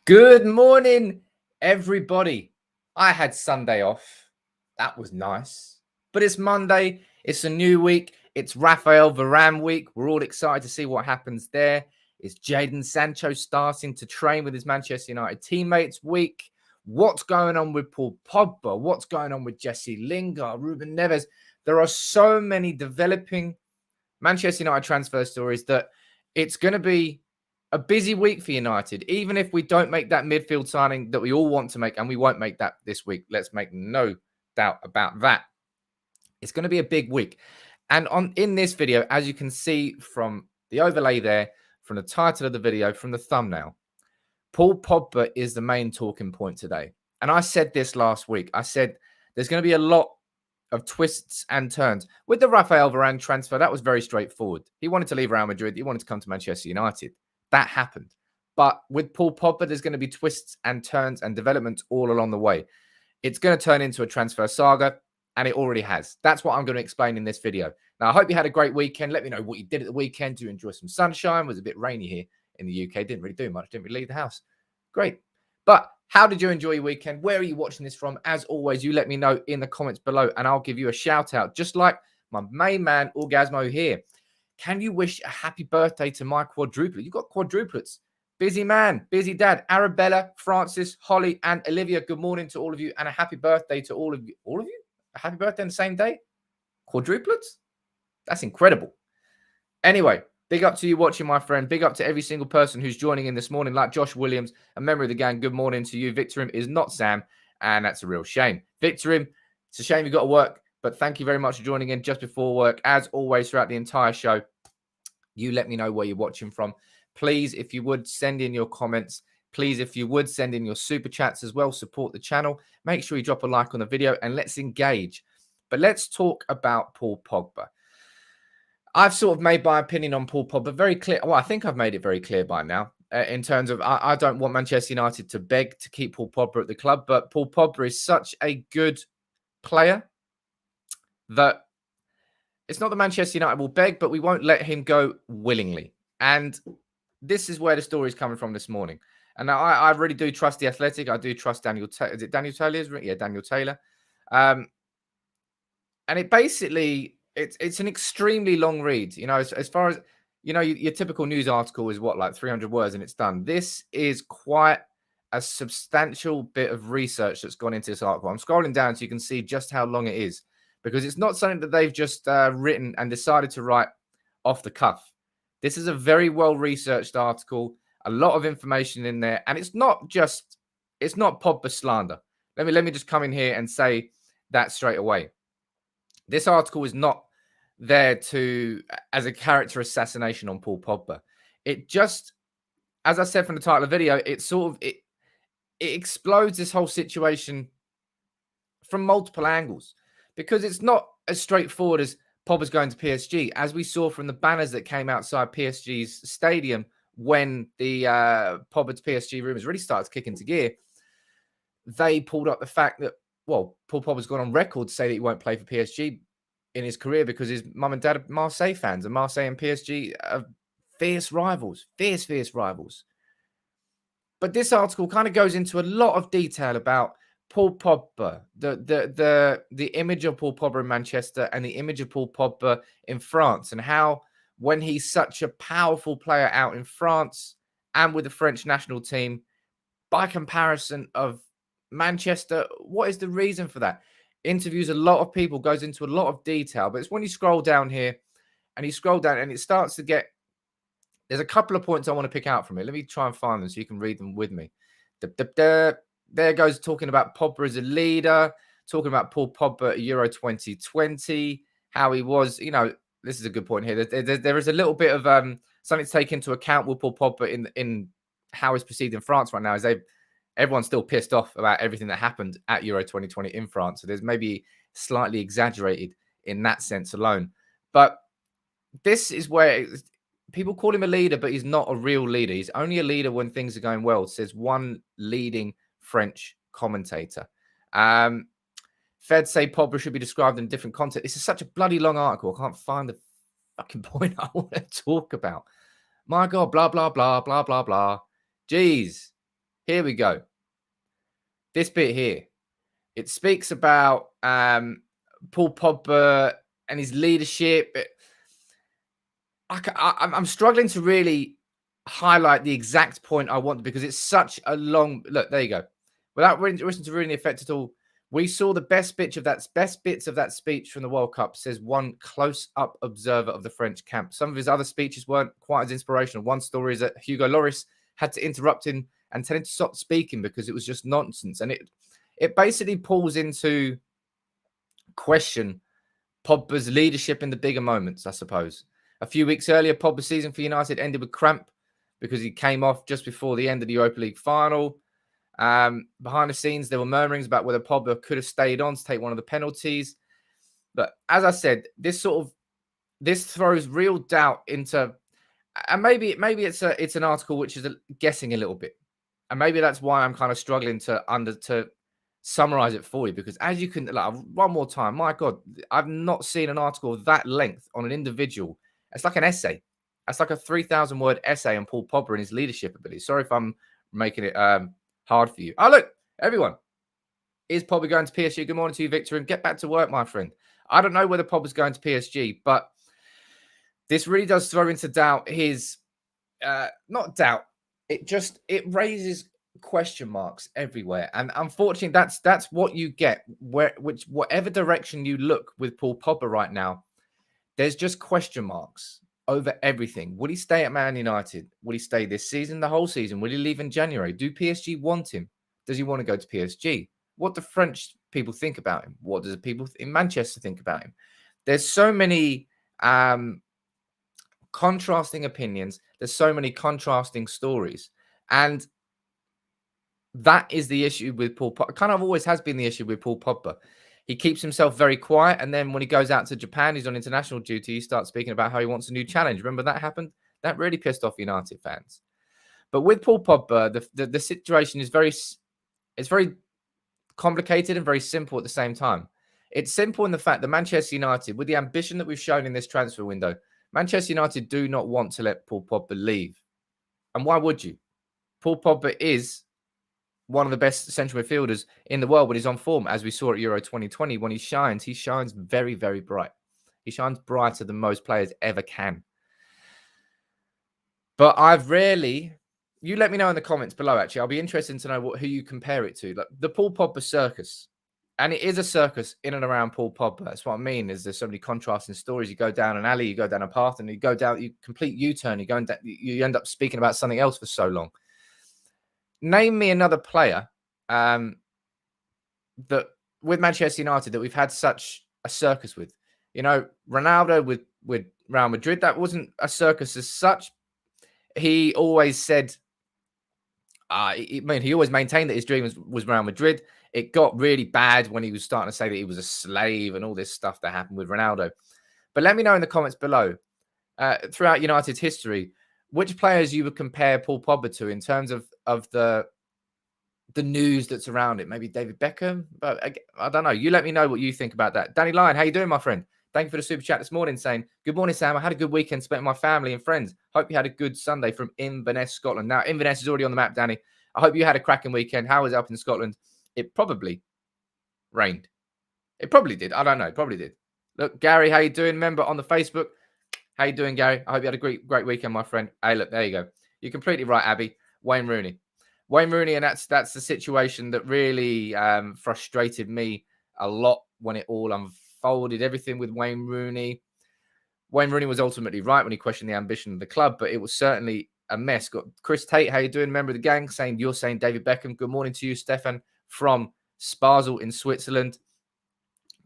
Good morning, everybody. I had Sunday off. That was nice. But it's Monday. It's a new week. It's Raphael Varane week. We're all excited to see what happens there. It's Jaden Sancho starting to train with his Manchester United teammates week. What's going on with Paul Pogba? What's going on with Jesse Lingard, Ruben Neves? There are so many developing Manchester United transfer stories that it's going to be a busy week for United, even if we don't make that midfield signing that we all want to make, and we won't make that this week. Let's make no doubt about that. It's going to be a big week. And in this video, as you can see from the overlay there, from the title of the video, from the thumbnail, Paul Pogba is the main talking point today. And I said this last week. I said there's going to be a lot of twists and turns. With the Raphael Varane transfer, that was very straightforward. He wanted to leave Real Madrid. He wanted to come to Manchester United. That happened. But with Paul Pogba, there's going to be twists and turns and developments all along the way. It's going to turn into a transfer saga, and it already has. That's what I'm going to explain in this video. Now, I hope you had a great weekend. Let me know what you did at the weekend. Do you enjoy some sunshine? It was a bit rainy here in the UK. Didn't really do much. Didn't really leave the house. Great. But how did you enjoy your weekend? Where are you watching this from? As always, you let me know in the comments below, and I'll give you a shout out, just like my main man, Orgasmo here. Can you wish a happy birthday to my quadruplet? You've got quadruplets. Busy man, busy dad. Arabella, Francis, Holly, and Olivia. Good morning to all of you, and a happy birthday to all of you. All of you? A happy birthday on the same day? Quadruplets? That's incredible. Anyway, big up to you watching, my friend. Big up to every single person who's joining in this morning, like Josh Williams, a member of the gang. Good morning to you. Victorim is not Sam, and that's a real shame. Victorim, it's a shame you got to work, but thank you very much for joining in just before work. As always, throughout the entire show, you let me know where you're watching from. Please, if you would, send in your comments. Please, if you would, send in your super chats as well. Support the channel. Make sure you drop a like on the video, and let's engage. But let's talk about Paul Pogba. I've sort of made my opinion on Paul Pogba very clear. Well, I think I've made it very clear by now in terms of I don't want Manchester United to beg to keep Paul Pogba at the club, but Paul Pogba is such a good player that it's not that Manchester United will beg, but we won't let him go willingly. And this is where the story is coming from this morning. And I really do trust The Athletic. I do trust Daniel Taylor. Is it Daniel Taylor? Yeah, Daniel Taylor. And it basically... It's an extremely long read, you know, as far as, you know, your typical news article is what, like 300 words and it's done. This is quite a substantial bit of research that's gone into this article. I'm scrolling down so you can see just how long it is, because it's not something that they've just written and decided to write off the cuff. This is a very well-researched article, a lot of information in there, and it's not Pogba slander. Let me just come in here and say that straight away. This article is not there as a character assassination on Paul Pogba. It just, as I said from the title of the video, it explodes this whole situation from multiple angles, because it's not as straightforward as Pogba's going to PSG, as we saw from the banners that came outside PSG's stadium when the Pogba to PSG rumours really started to kick into gear. They pulled up the fact that, well, Paul Pogba's gone on record to say that he won't play for PSG in his career because his mum and dad are Marseille fans, and Marseille and PSG are fierce rivals. But this article kind of goes into a lot of detail about Paul Pogba, the image of Paul Pogba in Manchester and the image of Paul Pogba in France, and how when he's such a powerful player out in France and with the French national team, by comparison of Manchester, what is the reason for that? Interviews a lot of people, goes into a lot of detail, but it's when you scroll down here and you scroll down and it starts to get, there's a couple of points I want to pick out from it. Let me try and find them so you can read them with me. There goes talking about Pogba as a leader, talking about Paul Pogba at Euro 2020, how he was, you know, this is a good point here. There is a little bit of something to take into account with Paul Pogba in how he's perceived in France right now, is everyone's still pissed off about everything that happened at Euro 2020 in France. So there's maybe slightly exaggerated in that sense alone. But this is where people call him a leader, but he's not a real leader. He's only a leader when things are going well, says one leading French commentator. Feds say Pogba should be described in a different context. This is such a bloody long article. I can't find the fucking point I want to talk about. My God, blah, blah, blah, blah, blah, blah. Jeez. Here we go. This bit here. It speaks about Paul Pogba and his leadership. I'm struggling to really highlight the exact point I want because it's such a long look. There you go. Without listening to ruining the effect at all, we saw the best bits of that speech from the World Cup, says one close-up observer of the French camp. Some of his other speeches weren't quite as inspirational. One story is that Hugo Lloris had to interrupt him and tell him to stop speaking because it was just nonsense. And it basically pulls into question Pogba's leadership in the bigger moments, I suppose. A few weeks earlier, Pogba's season for United ended with cramp because he came off just before the end of the Europa League final. Behind the scenes, there were murmurings about whether Pogba could have stayed on to take one of the penalties. But as I said, this throws real doubt into, and maybe it's an article which is guessing a little bit, and maybe that's why I'm kind of struggling to summarize it for you, because as you can, like, one more time, my God, I've not seen an article of that length on an individual. It's like an essay. It's like a 3,000 word essay on Paul Pogba and his leadership ability. Sorry if I'm making it hard for you. Oh, look, everyone. Is Pogba going to PSG? Good morning to you, Victor, and get back to work, my friend. I don't know whether Pogba's going to PSG, but this really does throw into doubt his, not doubt, it raises question marks everywhere. And unfortunately, that's what you get, whatever direction you look with Paul Pogba right now, there's just question marks over everything. Will he stay at Man United? Will he stay this season, the whole season? Will he leave in January? Do PSG want him? Does he want to go to PSG? What do French people think about him? What do the people in Manchester think about him? There's so many contrasting opinions. There's so many contrasting stories. And that is the issue with Paul Pogba. Kind of always has been the issue with Paul Pogba. He keeps himself very quiet, and then when he goes out to Japan, he's on international duty, he starts speaking about how he wants a new challenge. Remember that happened? That really pissed off United fans. But with Paul Pogba, the situation is very complicated and very simple at the same time. It's simple in the fact that Manchester United, with the ambition that we've shown in this transfer window, Manchester United do not want to let Paul Pogba leave. And why would you? Paul Pogba is one of the best central midfielders in the world when he's on form, as we saw at Euro 2020. When he shines very, very bright. He shines brighter than most players ever can. But you let me know in the comments below, actually. I'll be interested to know who you compare it to. Like the Paul Pogba circus. And it is a circus in and around Paul Pogba. That's what I mean, is there's so many contrasting stories. You go down an alley, you go down a path, and you complete U-turn. You end up speaking about something else for so long. Name me another player that with Manchester United that we've had such a circus with. You know, Ronaldo with Real Madrid, that wasn't a circus as such. He always said, he always maintained that his dream was Real Madrid. It got really bad when he was starting to say that he was a slave and all this stuff that happened with Ronaldo. But let me know in the comments below, throughout United's history, which players you would compare Paul Pogba to in terms of the news that's around it. Maybe David Beckham, but I don't know. You let me know what you think about that. Danny Lyon, how you doing, my friend? Thank you for the super chat this morning, saying, good morning, Sam. I had a good weekend spent with my family and friends. Hope you had a good Sunday from Inverness, Scotland. Now, Inverness is already on the map, Danny. I hope you had a cracking weekend. How was it up in Scotland? It probably rained. It probably did. I don't know. It probably did. Look, Gary, how you doing? Member on the Facebook. How you doing, Gary? I hope you had a great weekend, my friend. Hey, look, there you go. You're completely right, Abby. Wayne Rooney, and that's the situation that really frustrated me a lot when it all unfolded. Everything with Wayne Rooney. Wayne Rooney was ultimately right when he questioned the ambition of the club, but it was certainly a mess. Got Chris Tate, how you doing? Member of the gang, saying you're saying David Beckham. Good morning to you, Stefan from Basel in Switzerland.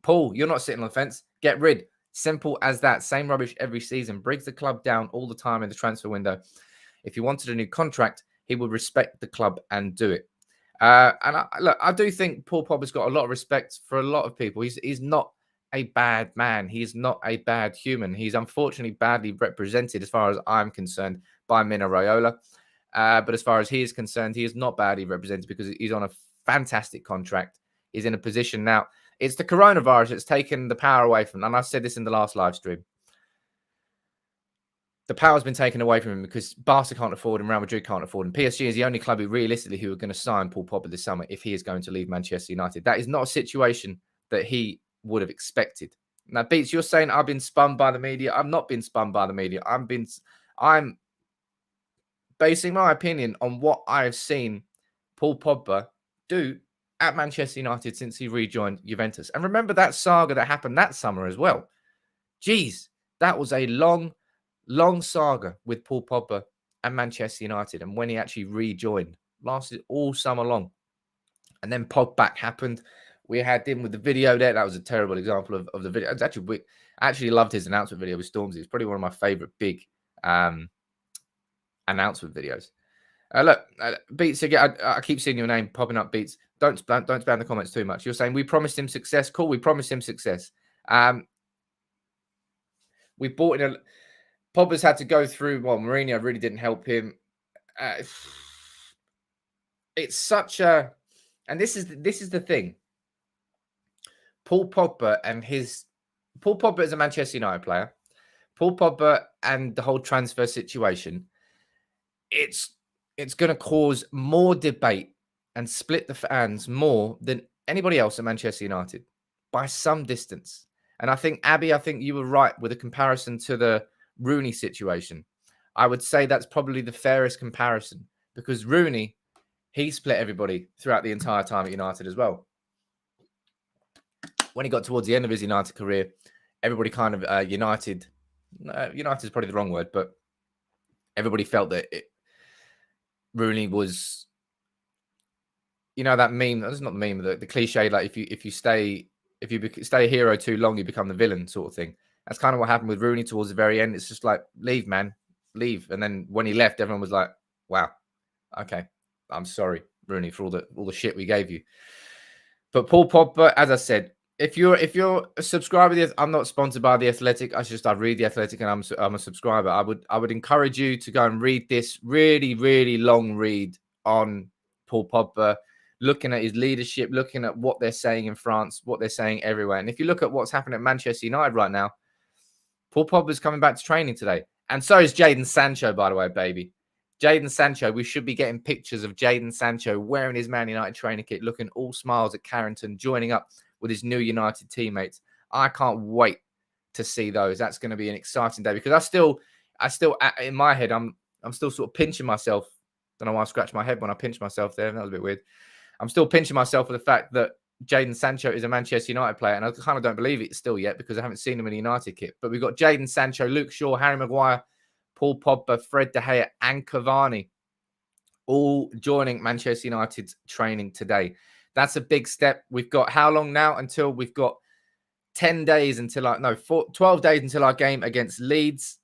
Paul, you're not sitting on the fence. Get rid. Simple as that. Same rubbish every season. Brings the club down all the time in the transfer window. If he wanted a new contract, he would respect the club and do it. I do think Paul Pogba's got a lot of respect for a lot of people. He's not a bad man. He's not a bad human. He's unfortunately badly represented, as far as I'm concerned, by Mino Raiola. But as far as he is concerned, he is not badly represented because he's on a fantastic contract. He's in a position now. It's the coronavirus that's taken the power away from him. And I said this in the last live stream. the power's been taken away from him because Barca can't afford him, Real Madrid can't afford him. PSG is the only club who realistically are going to sign Paul Pogba this summer if he is going to leave Manchester United. That is not a situation that he would have expected. Now, Beats, you're saying I've been spun by the media. I've not been spun by the media. I'm basing my opinion on what I have seen Paul Pogba do at Manchester United since he rejoined Juventus. And remember that saga that happened that summer as well. Jeez, that was a long saga with Paul Pogba and Manchester United. And when he actually rejoined, lasted all summer long. And then Pogba happened. We had him with the video there. That was a terrible example of the video. I actually loved his announcement video with Stormzy. It's probably one of my favorite big announcement videos. Look, Beats, again, I keep seeing your name popping up, Beats. Don't spam the comments too much. You're saying we promised him success. Cool, we promised him success. We bought in Pogba's had to go through. Well, Mourinho really didn't help him. It's such a, and this is the thing. Paul Pogba is a Manchester United player. Paul Pogba and the whole transfer situation. It's going to cause more debate and split the fans more than anybody else at Manchester United by some distance. And I think, Abby, you were right with a comparison to the Rooney situation. I would say that's probably the fairest comparison because Rooney, he split everybody throughout the entire time at United as well. When he got towards the end of his United career, everybody kind of United is probably the wrong word, but everybody felt that Rooney was, that meme. That's not the meme. The cliche, like if you stay a hero too long, you become the villain, sort of thing. That's kind of what happened with Rooney towards the very end. It's just like, leave, man, leave. And then when he left, everyone was like, wow, okay, I'm sorry, Rooney, for all the shit we gave you. But Paul Pogba, as I said, if you're a subscriber, I'm not sponsored by The Athletic. I read The Athletic and I'm a subscriber. I would encourage you to go and read this really, really long read on Paul Pogba, looking at his leadership, looking at what they're saying in France, what they're saying everywhere. And if you look at what's happening at Manchester United right now, Paul Pogba's coming back to training today. And so is Jaden Sancho, by the way, baby. Jaden Sancho, we should be getting pictures of Jaden Sancho wearing his Man United training kit, looking all smiles at Carrington, joining up with his new United teammates. I can't wait to see those. That's going to be an exciting day because I still in my head, I'm still sort of pinching myself. Don't know why I scratched my head when I pinched myself there. That was a bit weird. I'm still pinching myself for the fact that Jaden Sancho is a Manchester United player, and I kind of don't believe it still yet because I haven't seen him in a United kit. But we've got Jaden Sancho, Luke Shaw, Harry Maguire, Paul Pogba, Fred De Gea, and Cavani all joining Manchester United's training today. That's a big step. We've got how long now until we've got 10 days until 12 days until our game against Leeds.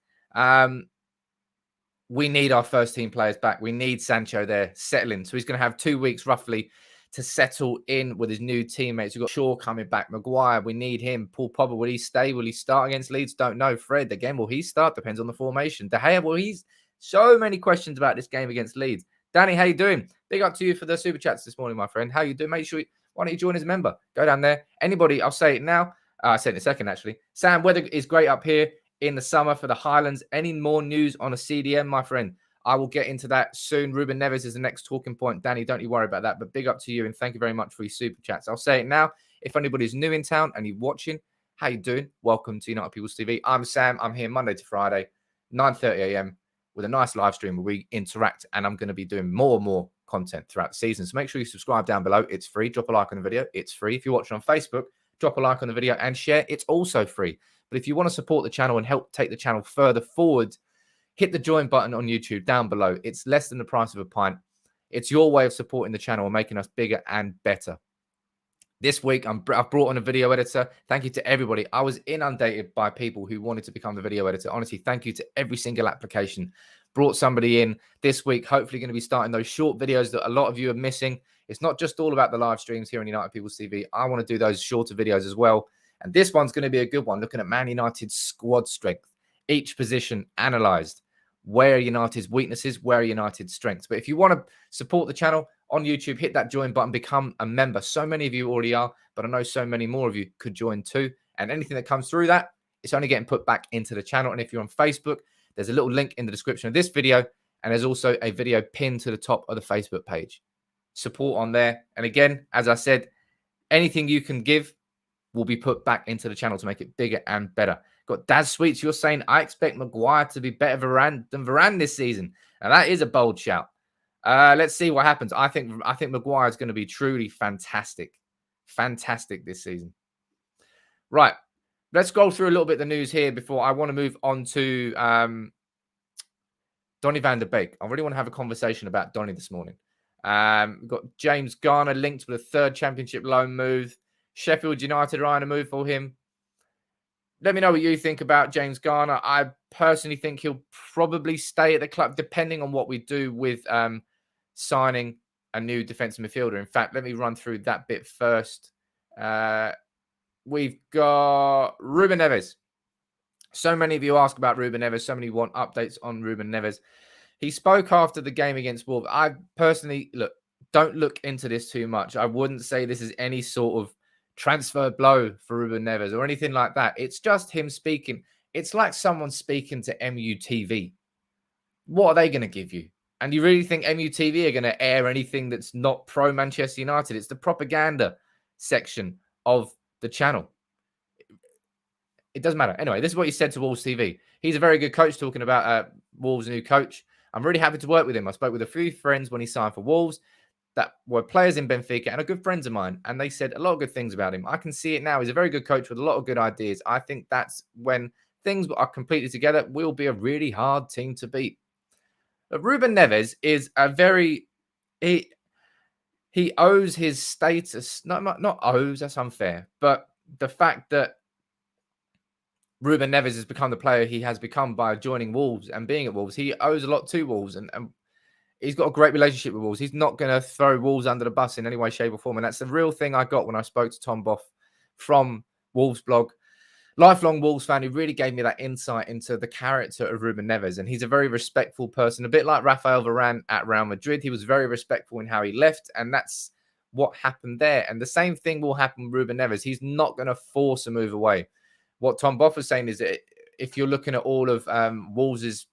We need our first team players back. We need Sancho there settling. So he's going to have 2 weeks roughly to settle in with his new teammates. We've got Shaw coming back. Maguire, we need him. Paul Pogba, will he stay? Will he start against Leeds? Don't know. Fred, again, will he start? Depends on the formation. De Gea, will he? So many questions about this game against Leeds. Danny, how you doing? Big up to you for the super chats this morning, my friend. How you doing? Make sure why don't you join as a member? Go down there. Anybody, I'll say it now. I said it in a second, actually. Sam, weather is great up here in the summer for the Highlands. Any more news on a CDM, my friend? I will get into that soon. Ruben Neves is the next talking point. Danny, don't you worry about that. But big up to you and thank you very much for your super chats. I'll say it now. If anybody's new in town and you're watching, how you doing? Welcome to United People's TV. I'm Sam. I'm here Monday to Friday, 9:30 a.m. with a nice live stream where we interact. And I'm going to be doing more and more content throughout the season. So make sure you subscribe down below. It's free. Drop a like on the video. It's free. If you're watching on Facebook, drop a like on the video and share. It's also free. But if you want to support the channel and help take the channel further forward, hit the join button on YouTube down below. It's less than the price of a pint. It's your way of supporting the channel and making us bigger and better. This week, I've brought on a video editor. Thank you to everybody. I was inundated by people who wanted to become the video editor. Honestly, thank you to every single application. Brought somebody in this week. Hopefully going to be starting those short videos that a lot of you are missing. It's not just all about the live streams here on United People's TV. I want to do those shorter videos as well. And this one's going to be a good one, looking at Man United's squad strength. Each position analysed. Where are United's weaknesses? Where are United's strengths? But if you want to support the channel on YouTube, hit that join button, become a member. So many of you already are, but I know so many more of you could join too. And anything that comes through that, it's only getting put back into the channel. And if you're on Facebook, There's a little link in the description of this video, and there's also a video pinned to the top of the Facebook page. Support on there. And again, as I said, anything you can give will be put back into the channel to make it bigger and better. Got Daz Sweets, you're saying, I expect Maguire to be better than Varane this season. And that is a bold shout. Let's see what happens. I think Maguire is going to be truly fantastic. Fantastic this season. Right. Let's go through a little bit of the news here before I want to move on to Donny van der Beek. I really want to have a conversation about Donny this morning. We've got James Garner linked with a third Championship loan move. Sheffield United are eyeing a move for him. Let me know what you think about James Garner. I personally think he'll probably stay at the club, depending on what we do with signing a new defensive midfielder. In fact, let me run through that bit first. We've got Ruben Neves. So many of you ask about Ruben Neves. So many want updates on Ruben Neves. He spoke after the game against Wolves. I personally, don't look into this too much. I wouldn't say this is any sort of transfer blow for Ruben Neves or anything like that. It's just him speaking. It's like someone speaking to MUTV. What are they going to give you? And you really think MUTV are going to air anything that's not pro-Manchester United? It's the propaganda section of the channel. It doesn't matter. Anyway, this is what he said to Wolves TV. He's a very good coach, talking about Wolves' new coach. I'm really happy to work with him. I spoke with a few friends when he signed for Wolves that were players in Benfica and are good friends of mine, and they said a lot of good things about him. I can see it now. He's a very good coach with a lot of good ideas. I think that's when things are completely together, we'll be a really hard team to beat. But Ruben Neves is a very... He owes his status... Not owes, that's unfair. But the fact that Ruben Neves has become the player he has become by joining Wolves and being at Wolves, he owes a lot to Wolves, and he's got a great relationship with Wolves. He's not going to throw Wolves under the bus in any way, shape or form. And that's the real thing I got when I spoke to Tom Boff from Wolves blog. Lifelong Wolves fan who really gave me that insight into the character of Ruben Neves. And he's a very respectful person, a bit like Raphael Varane at Real Madrid. He was very respectful in how he left, and that's what happened there. And the same thing will happen with Ruben Neves. He's not going to force a move away. What Tom Boff was saying is that if you're looking at all of Wolves'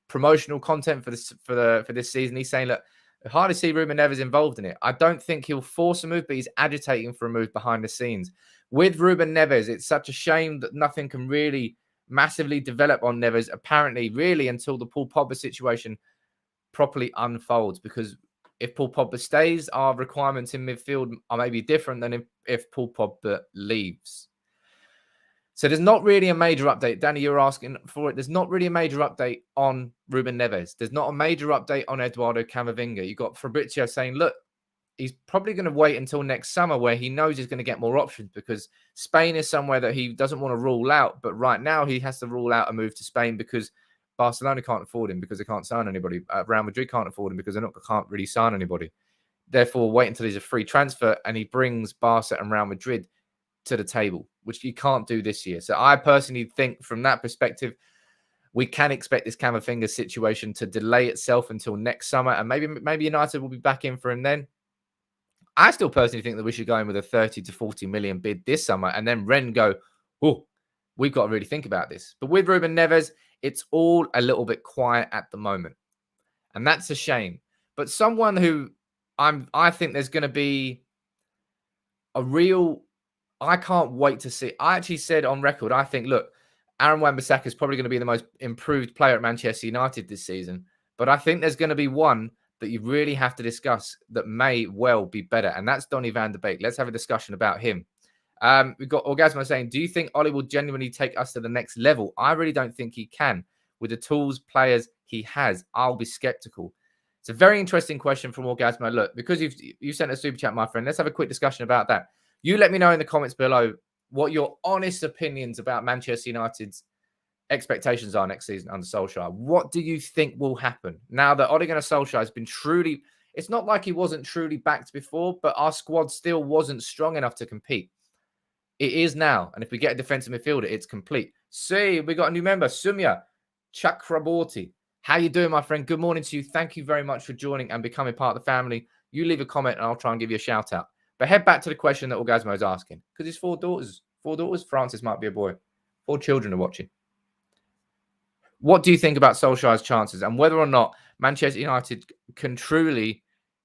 promotional content for this season, he's saying, look, I hardly see Ruben Neves involved in it. I don't think he'll force a move, but he's agitating for a move behind the scenes. With Ruben Neves, it's such a shame that nothing can really massively develop on Neves, apparently, really, until the Paul Pogba situation properly unfolds. Because if Paul Pogba stays, our requirements in midfield are maybe different than if Paul Pogba leaves. So there's not really a major update. Danny, you're asking for it. There's not really a major update on Ruben Neves. There's not a major update on Eduardo Camavinga. You got Fabrizio saying, look, he's probably going to wait until next summer where he knows he's going to get more options, because Spain is somewhere that he doesn't want to rule out. But right now he has to rule out a move to Spain because Barcelona can't afford him because they can't sign anybody. Real Madrid can't afford him because they can't really sign anybody. Therefore, wait until he's a free transfer and he brings Barca and Real Madrid to the table, which you can't do this year. So I personally think from that perspective, we can expect this Camavinga situation to delay itself until next summer, and maybe United will be back in for him then. I still personally think that we should go in with a 30 to 40 million bid this summer, and then Ren go, oh, we've got to really think about this. But with Ruben Neves, it's all a little bit quiet at the moment, and that's a shame. But someone who I think there's going to be a real... I can't wait to see. I actually said on record, I think, look, Aaron Wan-Bissaka is probably going to be the most improved player at Manchester United this season. But I think there's going to be one that you really have to discuss that may well be better, and that's Donny van der Beek. Let's have a discussion about him. We've got Orgasmo saying, do you think Ollie will genuinely take us to the next level? I really don't think he can. With the tools, players he has, I'll be skeptical. It's a very interesting question from Orgasmo. Look, because you sent a super chat, my friend, let's have a quick discussion about that. You let me know in the comments below what your honest opinions about Manchester United's expectations are next season under Solskjaer. What do you think will happen now that Ole Gunnar Solskjaer has been truly... It's not like he wasn't truly backed before, but our squad still wasn't strong enough to compete. It is now. And if we get a defensive midfielder, it's complete. See, we got a new member, Sumya Chakraborty. How you doing, my friend? Good morning to you. Thank you very much for joining and becoming part of the family. You leave a comment and I'll try and give you a shout out. But head back to the question that Orgasmo is asking. Because he's 4 daughters. 4 daughters? Francis might be a boy. 4 children are watching. What do you think about Solskjaer's chances and whether or not Manchester United can truly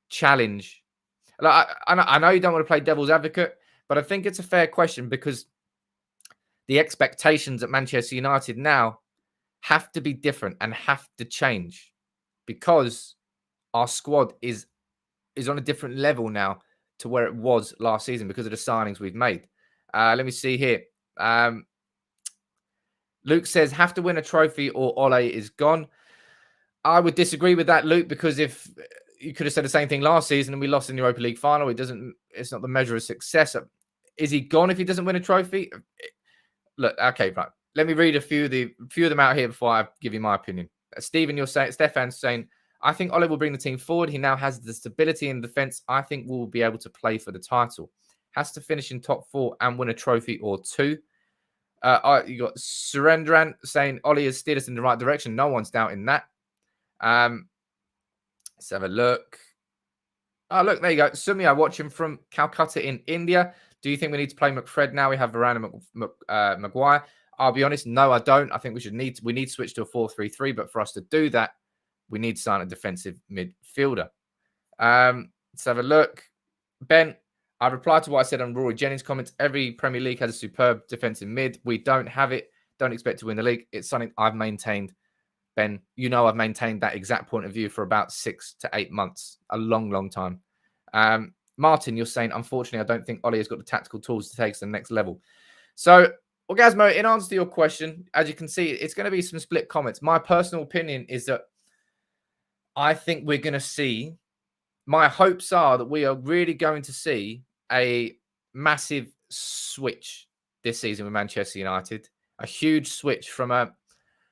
challenge? Like, I know you don't want to play devil's advocate, but I think it's a fair question because the expectations at Manchester United now have to be different and have to change because our squad is on a different level now to where it was last season because of the signings we've made. Let me see here. Luke says, have to win a trophy or Ole is gone. I would disagree with that, Luke, because if you could have said the same thing last season and we lost in the Europa League final, it's not the measure of success. Is he gone if he doesn't win a trophy? Look, okay, right. Let me read a few of them out here before I give you my opinion. Stephen, Stefan's saying, I think Ole will bring the team forward. He now has the stability in defence. I think we'll be able to play for the title. Has to finish in top 4 and win a trophy or 2. You got Surendran saying Ole has steered us in the right direction. No one's doubting that. Let's have a look. Oh, look, there you go. Sumi, I watch him from Calcutta in India. Do you think we need to play McFred now? We have Varane and Maguire. I'll be honest, no, I don't. I think we need to switch to a 4-3-3, but for us to do that, we need to sign a defensive midfielder. Let's have a look. Ben, I replied to what I said on Rory Jennings' comments. Every Premier League has a superb defensive mid. We don't have it. Don't expect to win the league. It's something I've maintained. Ben, you know I've maintained that exact point of view for about 6 to 8 months. A long, long time. Martin, you're saying, unfortunately, I don't think Ole has got the tactical tools to take us to the next level. So, Orgasmo, in answer to your question, as you can see, it's going to be some split comments. My personal opinion is that I think we're going to see, my hopes are that we are really going to see a massive switch this season with Manchester United. A huge switch from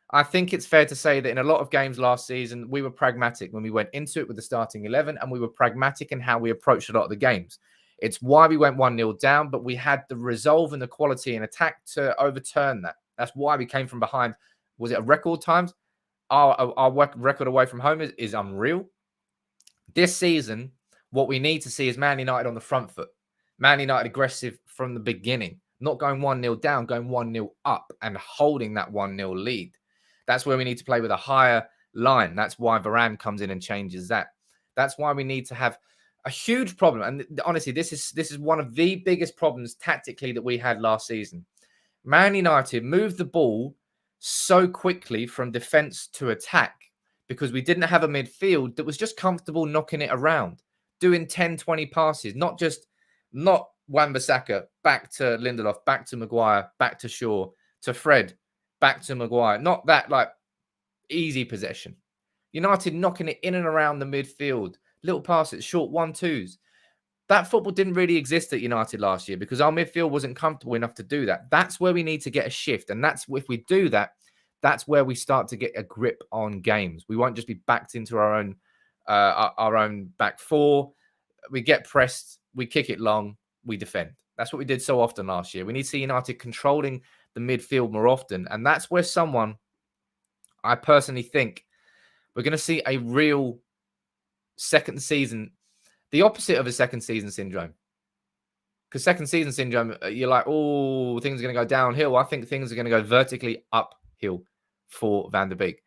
I think it's fair to say that in a lot of games last season, we were pragmatic when we went into it with the starting 11, and we were pragmatic in how we approached a lot of the games. It's why we went 1-0 down, but we had the resolve and the quality in attack to overturn that. That's why we came from behind. Was it a record times? Our record away from home is unreal. This season, what we need to see is Man United on the front foot. Man United aggressive from the beginning, not going 1-0 down, going 1-0 up and holding that 1-0 lead. That's where we need to play with a higher line. That's why Varane comes in and changes that. That's why we need to have a huge problem. And honestly, this is one of the biggest problems tactically that we had last season. Man United moved the ball so quickly from defense to attack because we didn't have a midfield that was just comfortable knocking it around, doing 10, 20 passes, not Wan-Bissaka, back to Lindelof, back to Maguire, back to Shaw, to Fred, back to Maguire. Not that like easy possession. United knocking it in and around the midfield, little passes, short 1-2s. That football didn't really exist at United last year because our midfield wasn't comfortable enough to do that. That's where we need to get a shift. And that's if we do that, that's where we start to get a grip on games. We won't just be backed into our own back four. We get pressed, we kick it long, we defend. That's what we did so often last year. We need to see United controlling the midfield more often. And that's where I personally think we're going to see a real second season, the opposite of a second season syndrome. Because second season syndrome, you're like, oh, things are going to go downhill. I think things are going to go vertically uphill for Van der Beek.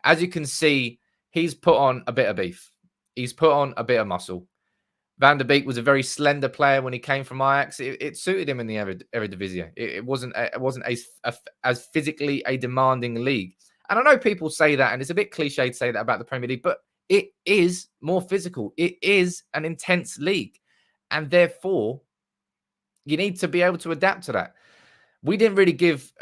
As you can see, he's put on a bit of beef. He's put on a bit of muscle. Van der Beek was a very slender player when he came from Ajax. It suited him in the Eredivisie. It wasn't as physically a demanding league. And I know people say that, and it's a bit cliche to say that about the Premier League, but it is more physical. It is an intense league. And therefore, you need to be able to adapt to that. We didn't really give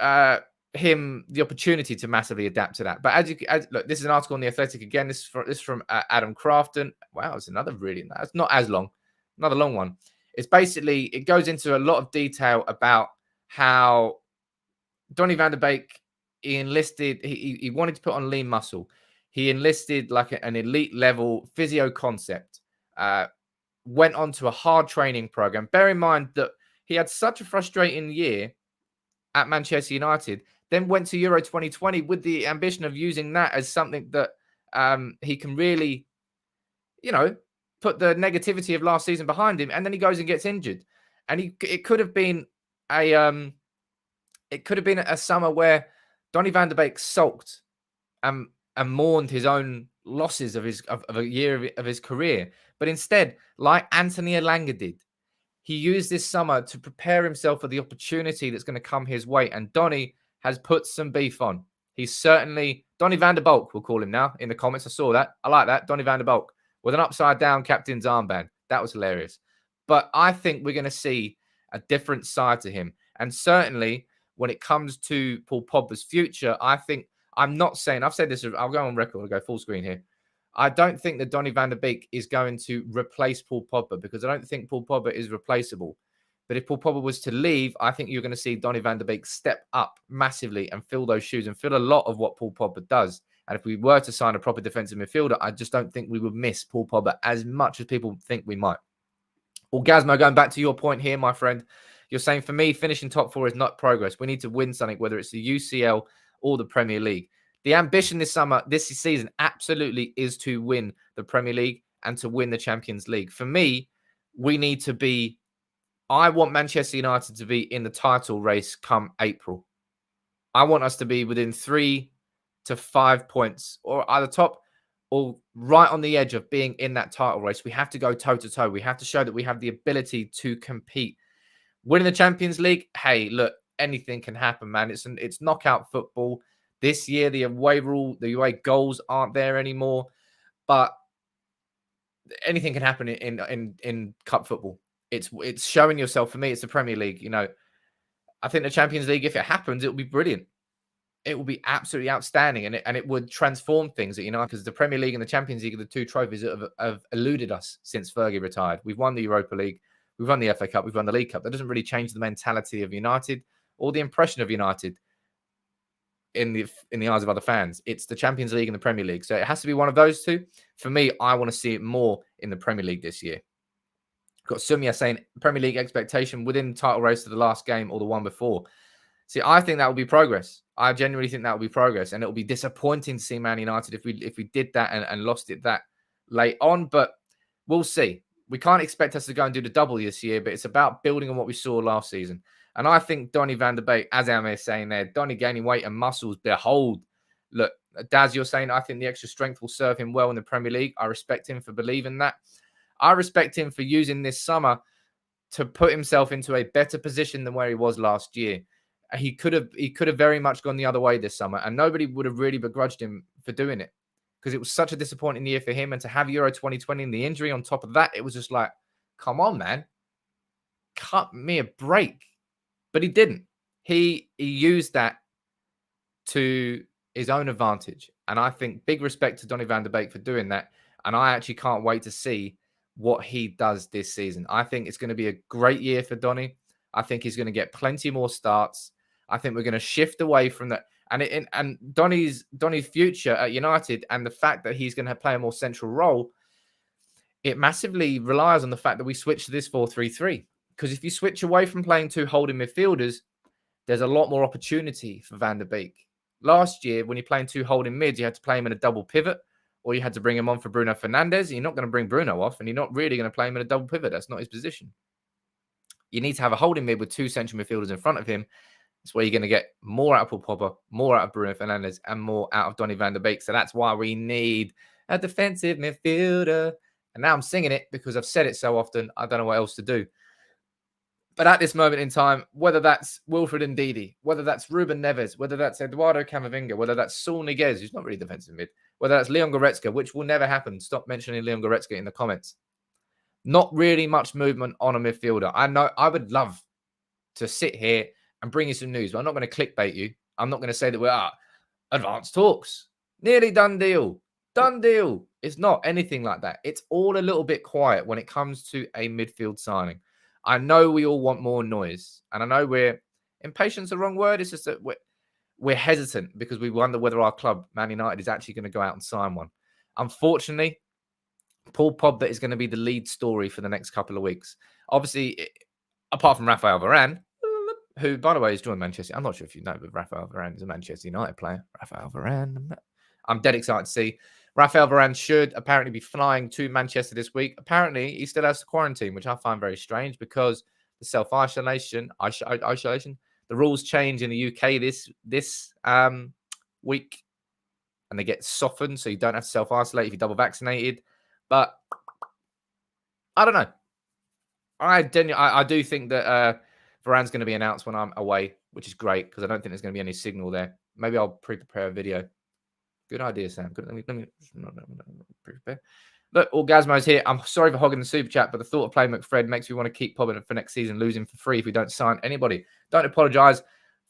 him the opportunity to massively adapt to that. But look, this is an article on The Athletic again. This is from Adam Crafton. Wow, it's another it's not as long, another long one. It's basically, it goes into a lot of detail about how Donny van der Beek, he enlisted, he wanted to put on lean muscle. He enlisted like an elite level physio concept, went on to a hard training program. Bear in mind that he had such a frustrating year at Manchester United, then went to Euro 2020 with the ambition of using that as something that he can really, put the negativity of last season behind him. And then he goes and gets injured. And it could have been a summer where Donny van der Beek sulked and mourned his own losses of a year of his career. But instead, like Anthony Elanga did, he used this summer to prepare himself for the opportunity that's going to come his way. And Donny has put some beef on. He's certainly Donny van der Bulk, we'll call him now in the comments. I saw that. I like that. Donny van der Bulk with an upside down captain's armband. That was hilarious. But I think we're going to see a different side to him. And certainly when it comes to Paul Pogba's future, I think I'm not saying, I've said this, I'll go on record, I'll go full screen here. I don't think that Donny van der Beek is going to replace Paul Pogba because I don't think Paul Pogba is replaceable. But if Paul Pogba was to leave, I think you're going to see Donny van der Beek step up massively and fill those shoes and fill a lot of what Paul Pogba does. And if we were to sign a proper defensive midfielder, I just don't think we would miss Paul Pogba as much as people think we might. Orgasmo, going back to your point here, my friend, you're saying for me, finishing top four is not progress. We need to win something, whether it's the UCL or the Premier League. The ambition this season, absolutely is to win the Premier League and to win the Champions League. For me, I want Manchester United to be in the title race come April. I want us to be within 3 to 5 points or at the top or right on the edge of being in that title race. We have to go toe-to-toe. We have to show that we have the ability to compete. Winning the Champions League, hey, look, anything can happen, man. It's knockout football. This year, the away goals aren't there anymore. But anything can happen in cup football. It's showing yourself. For me, it's the Premier League. You know, I think the Champions League, if it happens, it will be brilliant. It will be absolutely outstanding, and it would transform things. You know, because the Premier League and the Champions League are the two trophies that have eluded us since Fergie retired. We've won the Europa League, we've won the FA Cup, we've won the League Cup. That doesn't really change the mentality of United or the impression of United in the eyes of other fans. It's the Champions League and the Premier League. So it has to be one of those two. For me, I want to see it more in the Premier League this year. Got Sumia saying Premier League expectation within the title race to the last game or the one before. See, I think that will be progress. I genuinely think that will be progress. And it will be disappointing to see Man United if we did that and lost it that late on. But we'll see. We can't expect us to go and do the double this year, but it's about building on what we saw last season. And I think Donny van der Beek, as Amir is saying there, Donny gaining weight and muscles, behold. Look, Daz, you're saying I think the extra strength will serve him well in the Premier League. I respect him for believing that. I respect him for using this summer to put himself into a better position than where he was last year. He could have very much gone the other way this summer, and nobody would have really begrudged him for doing it because it was such a disappointing year for him. And to have Euro 2020 and the injury on top of that, it was just like, come on, man. Cut me a break. But he didn't. He used that to his own advantage. And I think big respect to Donny van der Beek for doing that. And I actually can't wait to see what he does this season. I think it's going to be a great year for Donny. I think he's going to get plenty more starts. I think we're going to shift away from that. And Donny's future at United and the fact that he's going to play a more central role, it massively relies on the fact that we switch to this 4-3-3. Because if you switch away from playing two holding midfielders, there's a lot more opportunity for Van der Beek. Last year, when you're playing two holding mids, you had to play him in a double pivot, or you had to bring him on for Bruno Fernandes. You're not going to bring Bruno off, and you're not really going to play him in a double pivot. That's not his position. You need to have a holding mid with two central midfielders in front of him. That's where you're going to get more out of Paul Pogba, more out of Bruno Fernandes, and more out of Donny van der Beek. So that's why we need a defensive midfielder. And now I'm singing it because I've said it so often, I don't know what else to do. But at this moment in time, whether that's Wilfred Ndidi, whether that's Ruben Neves, whether that's Eduardo Camavinga, whether that's Saul Niguez, who's not really defensive mid, whether that's Leon Goretzka, which will never happen. Stop mentioning Leon Goretzka in the comments. Not really much movement on a midfielder. I know I would love to sit here and bring you some news, but I'm not going to clickbait you. I'm not going to say that we're advanced talks. Nearly done deal. Done deal. It's not anything like that. It's all a little bit quiet when it comes to a midfield signing. I know we all want more noise. And I know impatient's the wrong word. It's just that we're hesitant because we wonder whether our club, Man United, is actually going to go out and sign one. Unfortunately, Paul Pogba is going to be the lead story for the next couple of weeks. Obviously, apart from Raphael Varane, who, by the way, has joined Manchester. I'm not sure if you know, but Raphael Varane is a Manchester United player. Raphael Varane. I'm dead excited to see. Raphael Varane should apparently be flying to Manchester this week. Apparently, he still has to quarantine, which I find very strange because the self-isolation, the rules change in the UK this week. and they get softened, so you don't have to self-isolate if you're double vaccinated. But I don't know. I do think that Varane's going to be announced when I'm away, which is great because I don't think there's going to be any signal there. Maybe I'll pre-prepare a video. Good idea, Sam. Good. Let me pre-prepare. Look, Orgasmo's here. I'm sorry for hogging the super chat, but the thought of playing McFred makes me want to keep popping for next season, losing for free if we don't sign anybody. Don't apologize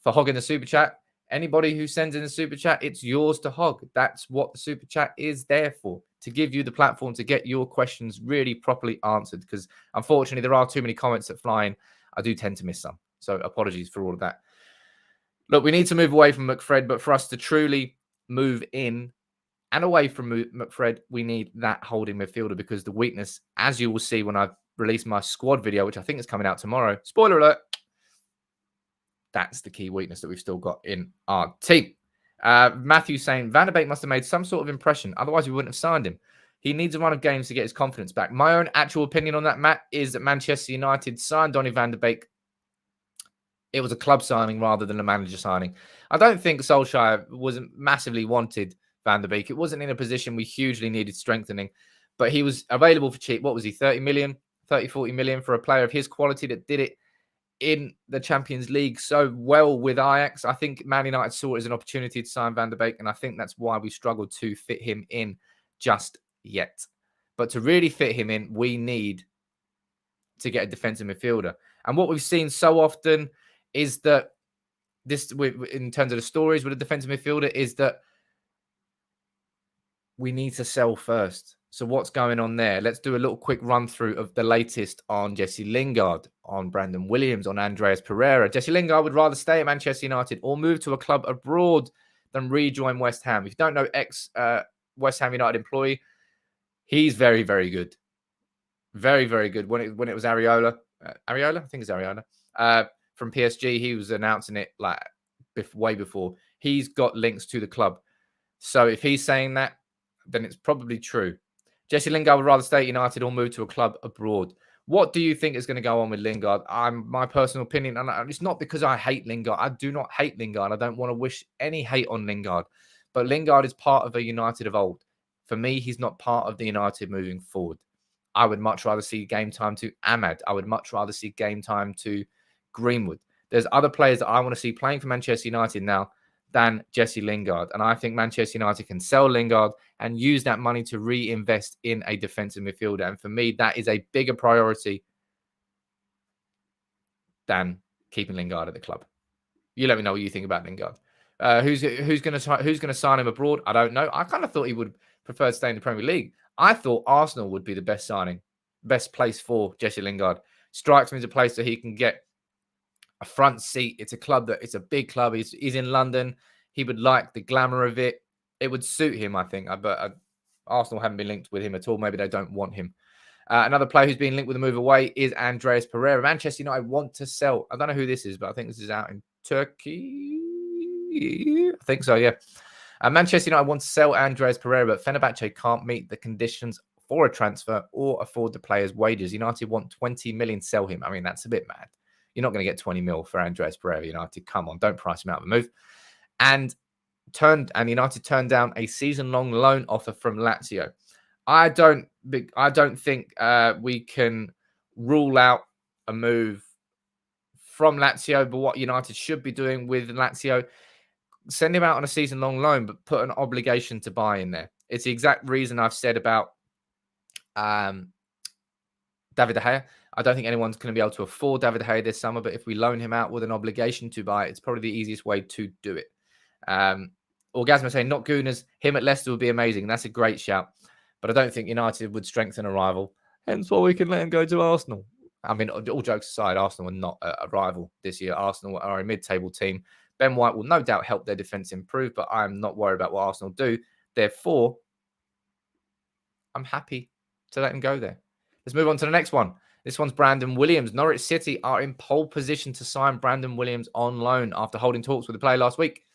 for hogging the super chat. Anybody who sends in a super chat, it's yours to hog. That's what the super chat is there for, to give you the platform to get your questions really properly answered. Because unfortunately, there are too many comments that fly in. I do tend to miss some. So apologies for all of that. Look, we need to move away from McFred, but for us to truly move in and away from McFred, we need that holding midfielder, because the weakness, as you will see when I release my squad video, which I think is coming out tomorrow, spoiler alert, that's the key weakness that we've still got in our team. Matthew saying, Van de Beek must have made some sort of impression, otherwise we wouldn't have signed him. He needs a run of games to get his confidence back. My own actual opinion on that, Matt, is that Manchester United signed Donny Van de Beek. It was a club signing rather than a manager signing. I don't think Solskjaer wasn't massively wanted Van de Beek. It wasn't in a position we hugely needed strengthening, but he was available for cheap. What was he, 30 million, 30, 40 million for a player of his quality that did it in the Champions League so well with Ajax? I think Man United saw it as an opportunity to sign Van de Beek, and I think that's why we struggled to fit him in just yet. But to really fit him in, we need to get a defensive midfielder. And what we've seen so often is that this, in terms of the stories with a defensive midfielder, is that we need to sell first. So what's going on there? Let's do a little quick run through of the latest on Jesse Lingard, on Brandon Williams, on Andreas Pereira. Jesse Lingard would rather stay at Manchester United or move to a club abroad than rejoin West Ham. If you don't know West Ham United employee, he's very, very good. Very, very good. When it was Areola, I think it's Areola, from PSG, he was announcing it like way before. He's got links to the club. So if he's saying that, then it's probably true. Jesse Lingard would rather stay at United or move to a club abroad. What do you think is going to go on with Lingard? My personal opinion, and it's not because I hate Lingard. I do not hate Lingard. I don't want to wish any hate on Lingard. But Lingard is part of a United of old. For me, he's not part of the United moving forward. I would much rather see game time to Ahmad. I would much rather see game time to Greenwood. There's other players that I want to see playing for Manchester United now than Jesse Lingard. And I think Manchester United can sell Lingard and use that money to reinvest in a defensive midfielder. And for me, that is a bigger priority than keeping Lingard at the club. You let me know what you think about Lingard. Who's going to sign him abroad? I don't know. I kind of thought he would prefer to stay in the Premier League. I thought Arsenal would be the best signing, best place for Jesse Lingard. Strikes me as a place that he can get a front seat. It's a club that it's a big club. He's in London. He would like the glamour of it. It would suit him, I think. But Arsenal haven't been linked with him at all. Maybe they don't want him. Another player who's been linked with a move away is Andreas Pereira. Manchester United want to sell. I don't know who this is, but I think this is out in Turkey. I think so, yeah. Manchester United want to sell Andreas Pereira, but Fenerbahce can't meet the conditions for a transfer or afford the player's wages. United want 20 million to sell him. I mean, that's a bit mad. You're not going to get 20 mil for Andreas Pereira, United. Come on, don't price him out of the move. And United turned down a season-long loan offer from Lazio. I don't think we can rule out a move from Lazio, but what United should be doing with Lazio, send him out on a season-long loan, but put an obligation to buy in there. It's the exact reason I've said about David De Gea. I don't think anyone's going to be able to afford David De Gea this summer, but if we loan him out with an obligation to buy, it's probably the easiest way to do it. Orgasmo saying, not Gooners, him at Leicester would be amazing. That's a great shout. But I don't think United would strengthen a rival. Hence why we can let him go to Arsenal. I mean, all jokes aside, Arsenal are not a rival this year. Arsenal are a mid-table team. Ben White will no doubt help their defence improve, but I'm not worried about what Arsenal do. Therefore, I'm happy to let him go there. Let's move on to the next one. This one's Brandon Williams. Norwich City are in pole position to sign Brandon Williams on loan after holding talks with the player last week.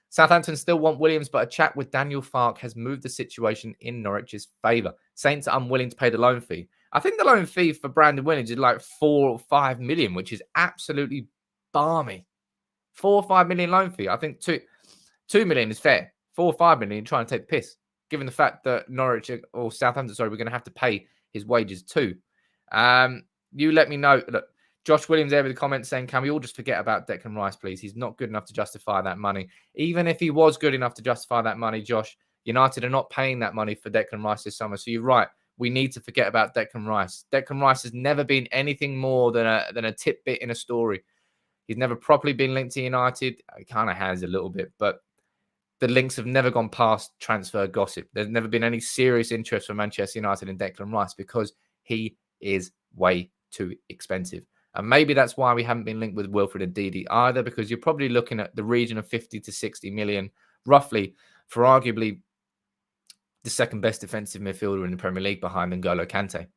Southampton still want Williams, but a chat with Daniel Farke has moved the situation in Norwich's favour. Saints are unwilling to pay the loan fee. I think the loan fee for Brandon Williams is like 4 or 5 million, which is absolutely balmy. 4 or 5 million loan fee. I think 2 million is fair. 4 or 5 million trying to take the piss, given the fact that Norwich or Southampton, sorry, we're going to have to pay his wages too. You let me know. Look, Josh Williams there with the comments saying, can we all just forget about Declan Rice, please? He's not good enough to justify that money. Even if he was good enough to justify that money, Josh, United are not paying that money for Declan Rice this summer. So you're right. We need to forget about Declan Rice. Declan Rice has never been anything more than a tidbit in a story. He's never properly been linked to United. He kind of has a little bit, but the links have never gone past transfer gossip. There's never been any serious interest from Manchester United in Declan Rice because he is way too expensive. And maybe that's why we haven't been linked with Wilfred Ndidi either, because you're probably looking at the region of 50 to 60 million, roughly, for arguably the second best defensive midfielder in the Premier League behind N'Golo Kante.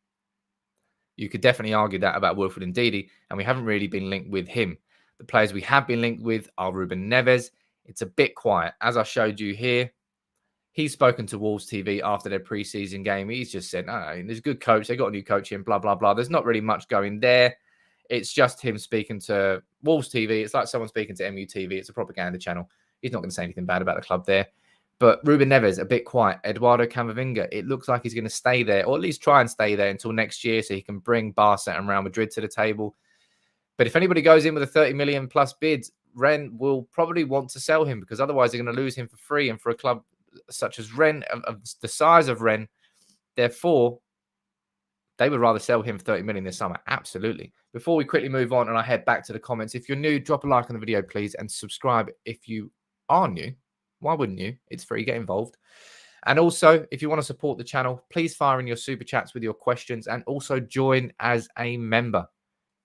You could definitely argue that about Wilfred Ndidi, and we haven't really been linked with him. The players we have been linked with are Ruben Neves. It's a bit quiet. As I showed you here, he's spoken to Wolves TV after their pre-season game. He's just said, no, there's a good coach. They got a new coach in, blah, blah, blah. There's not really much going there. It's just him speaking to Wolves TV. It's like someone speaking to MUTV. It's a propaganda channel. He's not going to say anything bad about the club there. But Ruben Neves, a bit quiet. Eduardo Camavinga, it looks like he's going to stay there, or at least try and stay there until next year so he can bring Barca and Real Madrid to the table. But if anybody goes in with a 30 million plus bids, Rennes will probably want to sell him because otherwise they're going to lose him for free. And for a club such as Rennes, of the size of Rennes, therefore, they would rather sell him for 30 million this summer. Absolutely. Before we quickly move on and I head back to the comments, if you're new, drop a like on the video, please, and subscribe if you are new. Why wouldn't you? It's free. Get involved. And also, if you want to support the channel, please fire in your super chats with your questions and also join as a member.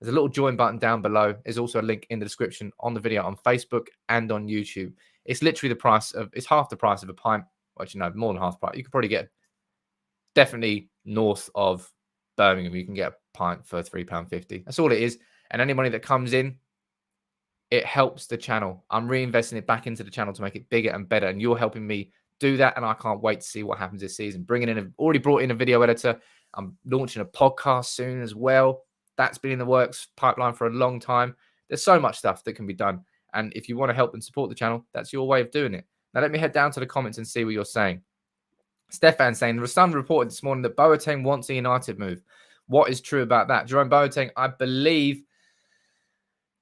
There's a little join button down below. There's also a link in the description on the video on Facebook and on YouTube. It's literally the price of, it's half the price of a pint. Well, actually, no, more than half the price. You could probably get definitely north of Birmingham. You can get a pint for £3.50. That's all it is. And any money that comes in, it helps the channel. I'm reinvesting it back into the channel to make it bigger and better. And you're helping me do that. And I can't wait to see what happens this season. Already brought in a video editor. I'm launching a podcast soon as well. That's been in the works pipeline for a long time. There's so much stuff that can be done. And if you want to help and support the channel, that's your way of doing it. Now, let me head down to the comments and see what you're saying. Stefan saying, the Sun reported this morning that Boateng wants a United move. What is true about that? Jerome Boateng, I believe,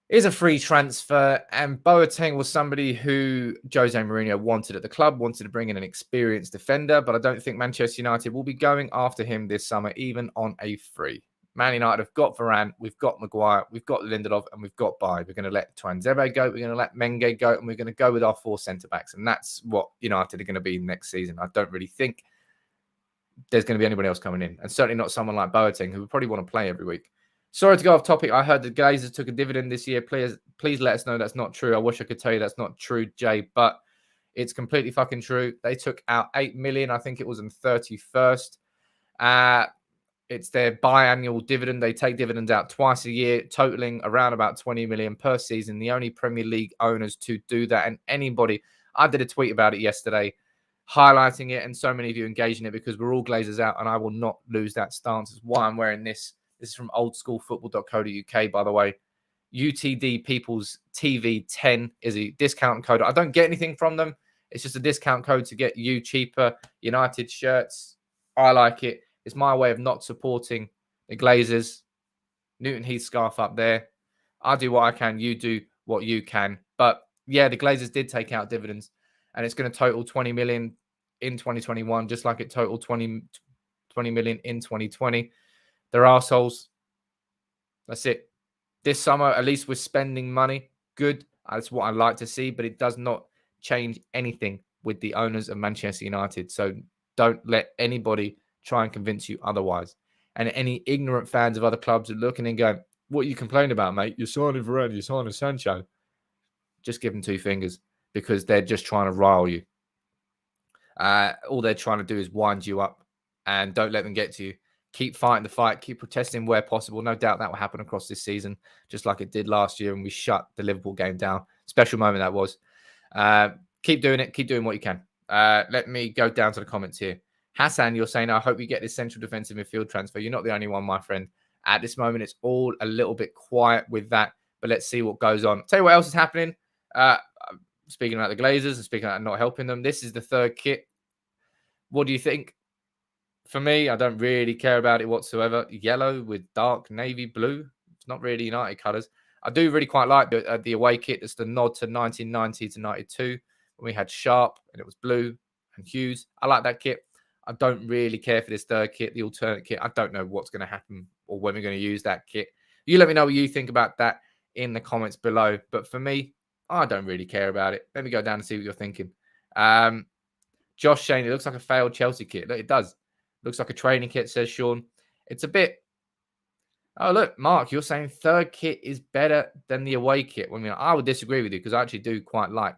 is a free transfer. And Boateng was somebody who Jose Mourinho wanted at the club, wanted to bring in an experienced defender. But I don't think Manchester United will be going after him this summer, even on a free. Man United have got Varane, we've got Maguire, we've got Lindelof, and we've got Bailly. We're going to let Tuanzebe go, we're going to let Menge go, and we're going to go with our 4 centre-backs. And that's what United are going to be next season. I don't really think there's going to be anybody else coming in. And certainly not someone like Boateng, who would probably want to play every week. Sorry to go off topic. I heard the Glazers took a dividend this year. Please let us know that's not true. I wish I could tell you that's not true, Jay, but it's completely fucking true. They took out 8 million. I think it was on 31st. It's their biannual dividend. They take dividends out twice a year, totaling around about 20 million per season. The only Premier League owners to do that. And anybody, I did a tweet about it yesterday, highlighting it, and so many of you engaged in it because we're all Glazers out, and I will not lose that stance. That's why I'm wearing this. This is from oldschoolfootball.co.uk, by the way. UTD People's TV 10 is a discount code. I don't get anything from them. It's just a discount code to get you cheaper United shirts. I like it. It's my way of not supporting the Glazers. Newton Heath scarf up there. I do what I can. You do what you can. But yeah, the Glazers did take out dividends, and it's going to total 20 million in 2021, just like it totaled 20 million in 2020. They're arseholes. That's it. This summer, at least we're spending money. Good. That's what I like to see, but it does not change anything with the owners of Manchester United. So don't let anybody try and convince you otherwise. And any ignorant fans of other clubs are looking and going, what are you complaining about, mate? You're signing Varane, you're signing Sancho. Just give them 2 fingers because they're just trying to rile you. All they're trying to do is wind you up, and don't let them get to you. Keep fighting the fight. Keep protesting where possible. No doubt that will happen across this season, just like it did last year, and we shut the Liverpool game down. Special moment that was. Keep doing it. Keep doing what you can. Let me go down to the comments here. Hassan, you're saying, I hope you get this central defensive midfield transfer. You're not the only one, my friend. At this moment, it's all a little bit quiet with that, but let's see what goes on. Tell you what else is happening. speaking about the Glazers and speaking about not helping them. This is the third kit. What do you think? For me, I don't really care about it whatsoever. Yellow with dark navy blue. It's not really United colours. I do really quite like the away kit. It's the nod to 1990 to 92 when we had Sharp and it was blue and Hughes. I like that kit. I don't really care for this third kit, the alternate kit. I don't know what's going to happen or when we're going to use that kit. You let me know what you think about that in the comments below. But for me, I don't really care about it. Let me go down and see what you're thinking. Josh Shane, it looks like a failed Chelsea kit. Look, it does. Looks like a training kit, says Sean. It's a bit... Oh, look, Mark, you're saying third kit is better than the away kit. I mean, I would disagree with you because I actually do quite like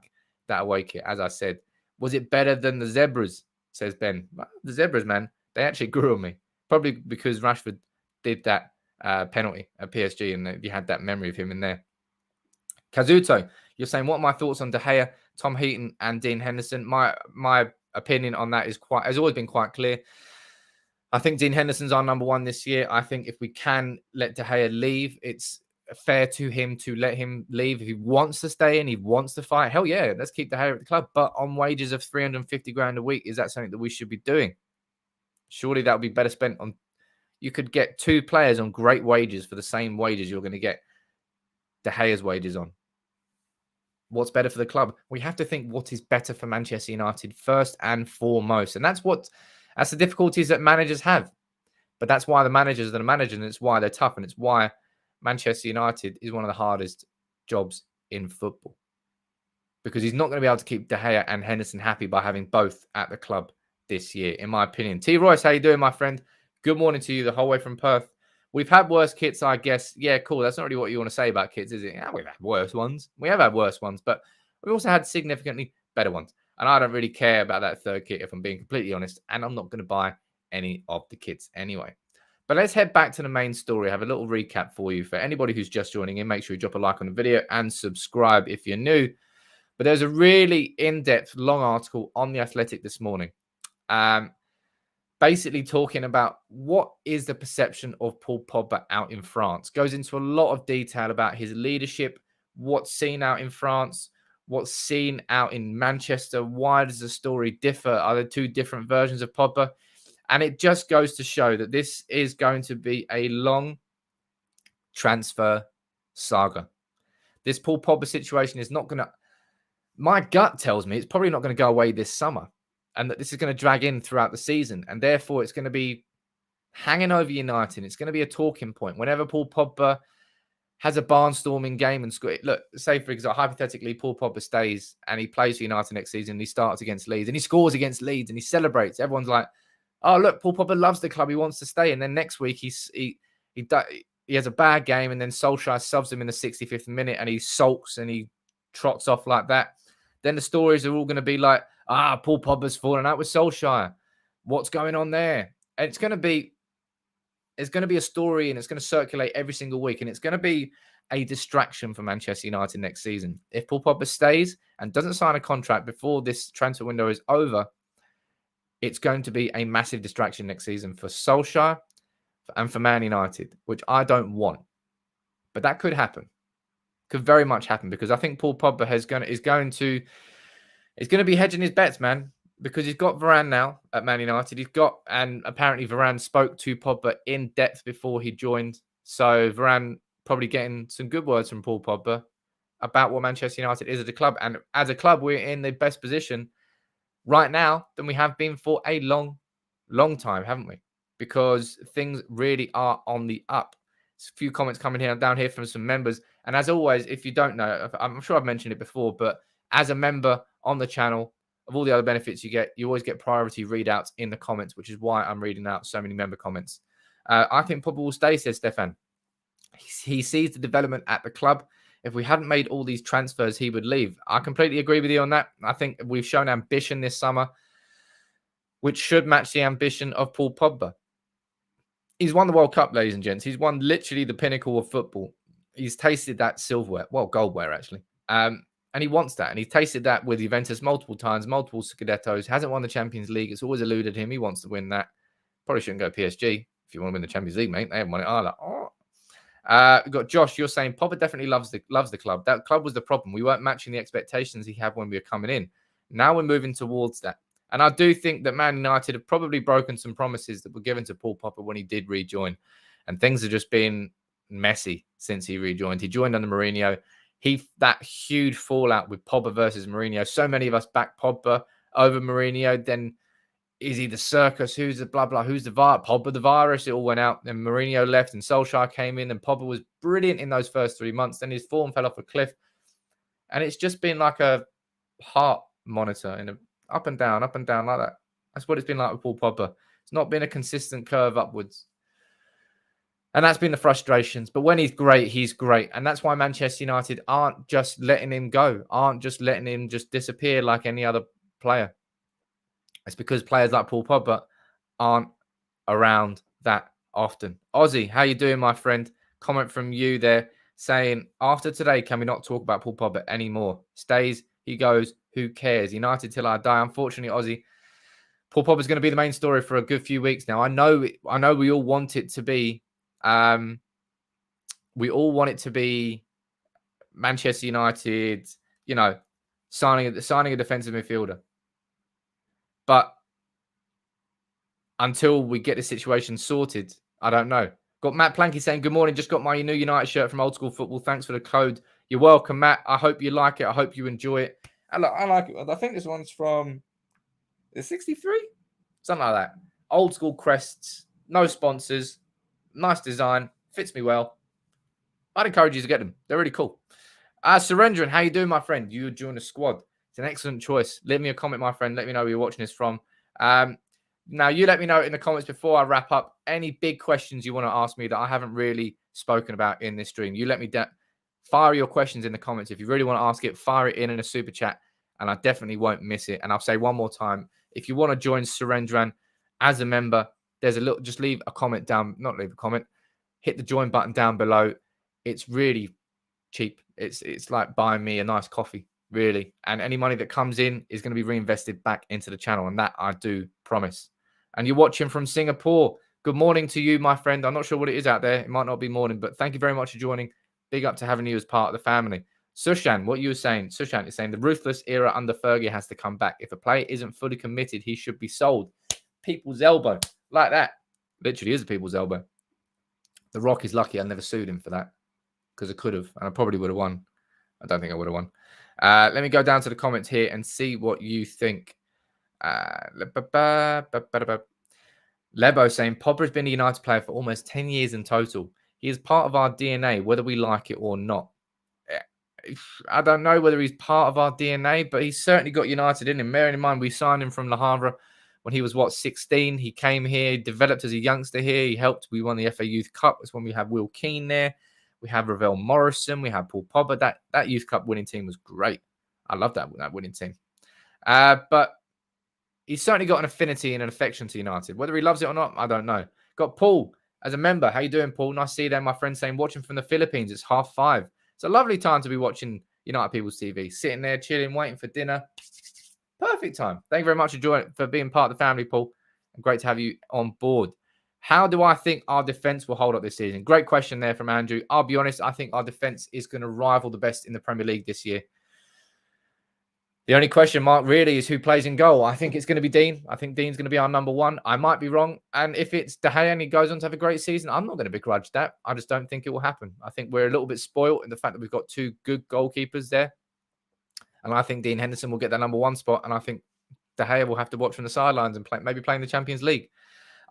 that away kit, as I said. Was it better than the Zebras, says Ben. Well, the Zebras, man, they actually grew on me. Probably because Rashford did that penalty at PSG and you had that memory of him in there. Kazuto, you're saying, what are my thoughts on De Gea, Tom Heaton and Dean Henderson? My opinion on that has always been quite clear. I think Dean Henderson's our number one this year. I think if we can let De Gea leave, it's fair to him to let him leave. If he wants to stay and he wants to fight, hell yeah, let's keep De Gea at the club. But on wages of 350 grand a week, is that something that we should be doing? Surely that would be better spent on... You could get two players on great wages for the same wages you're going to get De Gea's wages on. What's better for the club? We have to think what is better for Manchester United first and foremost. And that's the difficulties that managers have. But that's why the managers are the managers, and it's why they're tough, and it's why Manchester United is one of the hardest jobs in football. Because he's not going to be able to keep De Gea and Henderson happy by having both at the club this year, in my opinion. T. Royce, how you doing, my friend? Good morning to you the whole way from Perth. We've had worse kits, I guess. Yeah, cool. That's not really what you want to say about kits, is it? Yeah, we've had worse ones. We have had worse ones, but we've also had significantly better ones. And I don't really care about that third kit, if I'm being completely honest. And I'm not going to buy any of the kits anyway. But let's head back to the main story. I have a little recap for you. For anybody who's just joining in, make sure you drop a like on the video and subscribe if you're new. But there's a really in-depth, long article on The Athletic this morning. Basically talking about what is the perception of Paul Pogba out in France. Goes into a lot of detail about his leadership, what's seen out in France, what's seen out in Manchester. Why does the story differ? Are there two different versions of Pogba? And it just goes to show that this is going to be a long transfer saga. This Paul Pogba situation is not going to... My gut tells me it's probably not going to go away this summer. And that this is going to drag in throughout the season. And therefore, it's going to be hanging over United. It's going to be a talking point. Whenever Paul Pogba has a barnstorming game and score... Look, say, for example, hypothetically, Paul Pogba stays and he plays for United next season. And he starts against Leeds and he scores against Leeds and he celebrates. Everyone's like, oh, look, Paul Pogba loves the club. He wants to stay. And then next week, he has a bad game. And then Solskjaer subs him in the 65th minute and he sulks and he trots off like that. Then the stories are all going to be like, Paul Pogba's fallen out with Solskjaer. What's going on there? And it's going to be a story and it's going to circulate every single week. And it's going to be a distraction for Manchester United next season. If Paul Pogba stays and doesn't sign a contract before this transfer window is over, it's going to be a massive distraction next season for Solskjaer and for Man United, which I don't want. But that could happen. Could very much happen because I think Paul Pogba is going to be hedging his bets, man, because he's got Varane now at Man United. And apparently Varane spoke to Pogba in depth before he joined. So Varane probably getting some good words from Paul Pogba about what Manchester United is as a club. And as a club, we're in the best position right now than we have been for a long, long time, haven't we? Because things really are on the up. There's a few comments coming down here from some members. And as always, if you don't know, I'm sure I've mentioned it before, but as a member on the channel, of all the other benefits you get, you always get priority readouts in the comments, which is why I'm reading out so many member comments. I think Pogba will stay, says Stefan. He sees the development at the club. If we hadn't made all these transfers, he would leave. I completely agree with you on that. I think we've shown ambition this summer, which should match the ambition of Paul Pogba. He's won the World Cup, ladies and gents. He's won literally the pinnacle of football. He's tasted that silverware. Well, goldware, actually. And he wants that. And he's tasted that with Juventus multiple times, multiple Scudettos. Hasn't won the Champions League. It's always eluded him. He wants to win that. Probably shouldn't go PSG if you want to win the Champions League, mate. They haven't won it either. Oh. We've got Josh. You're saying Pogba definitely loves the club. That club was the problem. We weren't matching the expectations he had when we were coming in. Now we're moving towards that. And I do think that Man United have probably broken some promises that were given to Paul Pogba when he did rejoin. And things have just been messy since he rejoined. He joined under Mourinho. That huge fallout with Pogba versus Mourinho. So many of us back Pogba over Mourinho. Then is he the circus? Who's the blah, blah? Who's the virus? Pogba the virus. It all went out. Then Mourinho left and Solskjaer came in and Pogba was brilliant in those first 3 months. Then his form fell off a cliff. And it's just been like a heart monitor in a up and down like that. That's what it's been like with Paul Pogba. It's not been a consistent curve upwards. And that's been the frustrations. But when he's great, he's great. And that's why Manchester United aren't just letting him go, aren't just letting him just disappear like any other player. It's because players like Paul Pogba aren't around that often. Ozzy, how you doing, my friend? Comment from you there saying, after today, can we not talk about Paul Pogba anymore? Stays, he goes, who cares? United till I die. Unfortunately, Ozzy, Paul Pogba is going to be the main story for a good few weeks now. I know we all want it to be. We all want it to be Manchester United, signing a defensive midfielder. But until we get the situation sorted, I don't know. Got Matt Planky saying, good morning. Just got my new United shirt from Old School Football. Thanks for the code. You're welcome, Matt. I hope you like it. I hope you enjoy it. And look, I like it. I think this one's from the 63? Something like that. Old school crests, no sponsors, nice design, fits me well. I'd encourage you to get them. They're really cool. Surrendering, how you doing, my friend? You join the squad. It's an excellent choice. Leave me a comment, my friend. Let me know where you're watching this from. Now, you let me know in the comments before I wrap up any big questions you want to ask me that I haven't really spoken about in this stream. You let me fire your questions in the comments. If you really want to ask it, fire it in a super chat, and I definitely won't miss it. And I'll say one more time, if you want to join Surrendran as a member, there's a little, just leave a comment down, not leave a comment, hit the join button down below. It's really cheap. It's like buying me a nice coffee, really. And any money that comes in is going to be reinvested back into the channel. And that I do promise. And you're watching from Singapore. Good morning to you, my friend. I'm not sure what it is out there. It might not be morning, but thank you very much for joining. Big up to having you as part of the family. Sushan, what you were saying. Sushan is saying the ruthless era under Fergie has to come back. If a player isn't fully committed, he should be sold. People's elbow. Like that. Literally is a people's elbow. The Rock is lucky I never sued him for that. Because I could have, and I probably would have won. I don't think I would have won. Let me go down to the comments here and see what you think. Lebo saying, Pogba has been a United player for almost 10 years in total. He is part of our DNA, whether we like it or not. I don't know whether he's part of our DNA, but he's certainly got United in him. Bearing in mind, we signed him from Le Havre when he was, 16? He came here, developed as a youngster here. He helped. We won the FA Youth Cup. That's when we had Will Keane there. We have Ravel Morrison. We have Paul Pogba. That Youth Cup winning team was great. I love that winning team. But he's certainly got an affinity and an affection to United. Whether he loves it or not, I don't know. Got Paul as a member. How you doing, Paul? Nice to see you there, my friend, saying watching from the Philippines. It's 5:30. It's a lovely time to be watching United People's TV. Sitting there, chilling, waiting for dinner. Perfect time. Thank you very much for being part of the family, Paul. And great to have you on board. How do I think our defense will hold up this season? Great question there from Andrew. I'll be honest, I think our defense is going to rival the best in the Premier League this year. The only question mark really is who plays in goal. I think it's going to be Dean. I think Dean's going to be our number one. I might be wrong. And if it's De Gea and he goes on to have a great season, I'm not going to begrudge that. I just don't think it will happen. I think we're a little bit spoiled in the fact that we've got two good goalkeepers there. And I think Dean Henderson will get that number one spot. And I think De Gea will have to watch from the sidelines and maybe play in the Champions League.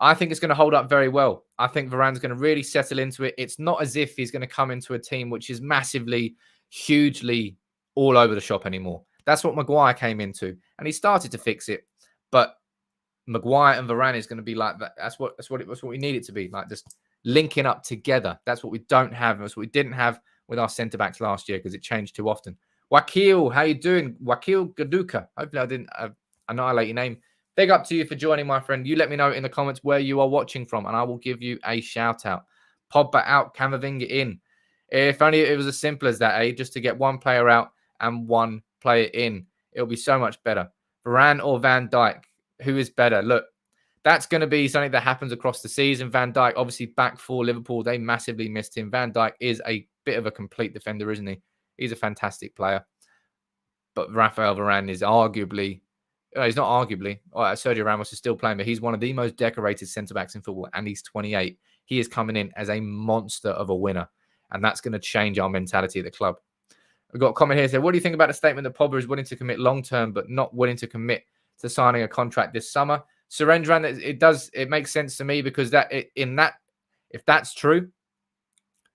I think it's going to hold up very well. I think Varane's going to really settle into it. It's not as if he's going to come into a team which is massively, hugely all over the shop anymore. That's what Maguire came into. And he started to fix it. But Maguire and Varane is going to be like that. That's what we need it to be. Like just linking up together. That's what we don't have. That's what we didn't have with our centre-backs last year because it changed too often. Wakil, how you doing? Wakil Gaduka. Hopefully I didn't annihilate your name. Big up to you for joining, my friend. You let me know in the comments where you are watching from, and I will give you a shout-out. Pogba out, Camavinga in. If only it was as simple as that, just to get one player out and one player in. It'll be so much better. Varane or Van Dijk, who is better? Look, That's going to be something that happens across the season. Van Dijk, obviously back for Liverpool. They massively missed him. Van Dijk is a bit of a complete defender, isn't he? He's a fantastic player. But Raphael Varane is arguably, he's not arguably, Sergio Ramos is still playing, but he's one of the most decorated centre-backs in football, and he's 28. He is coming in as a monster of a winner, and that's going to change our mentality at the club. I've got a comment here saying, what do you think about the statement that Pogba is willing to commit long-term, but not willing to commit to signing a contract this summer? Surrendran, it makes sense to me because if that's true,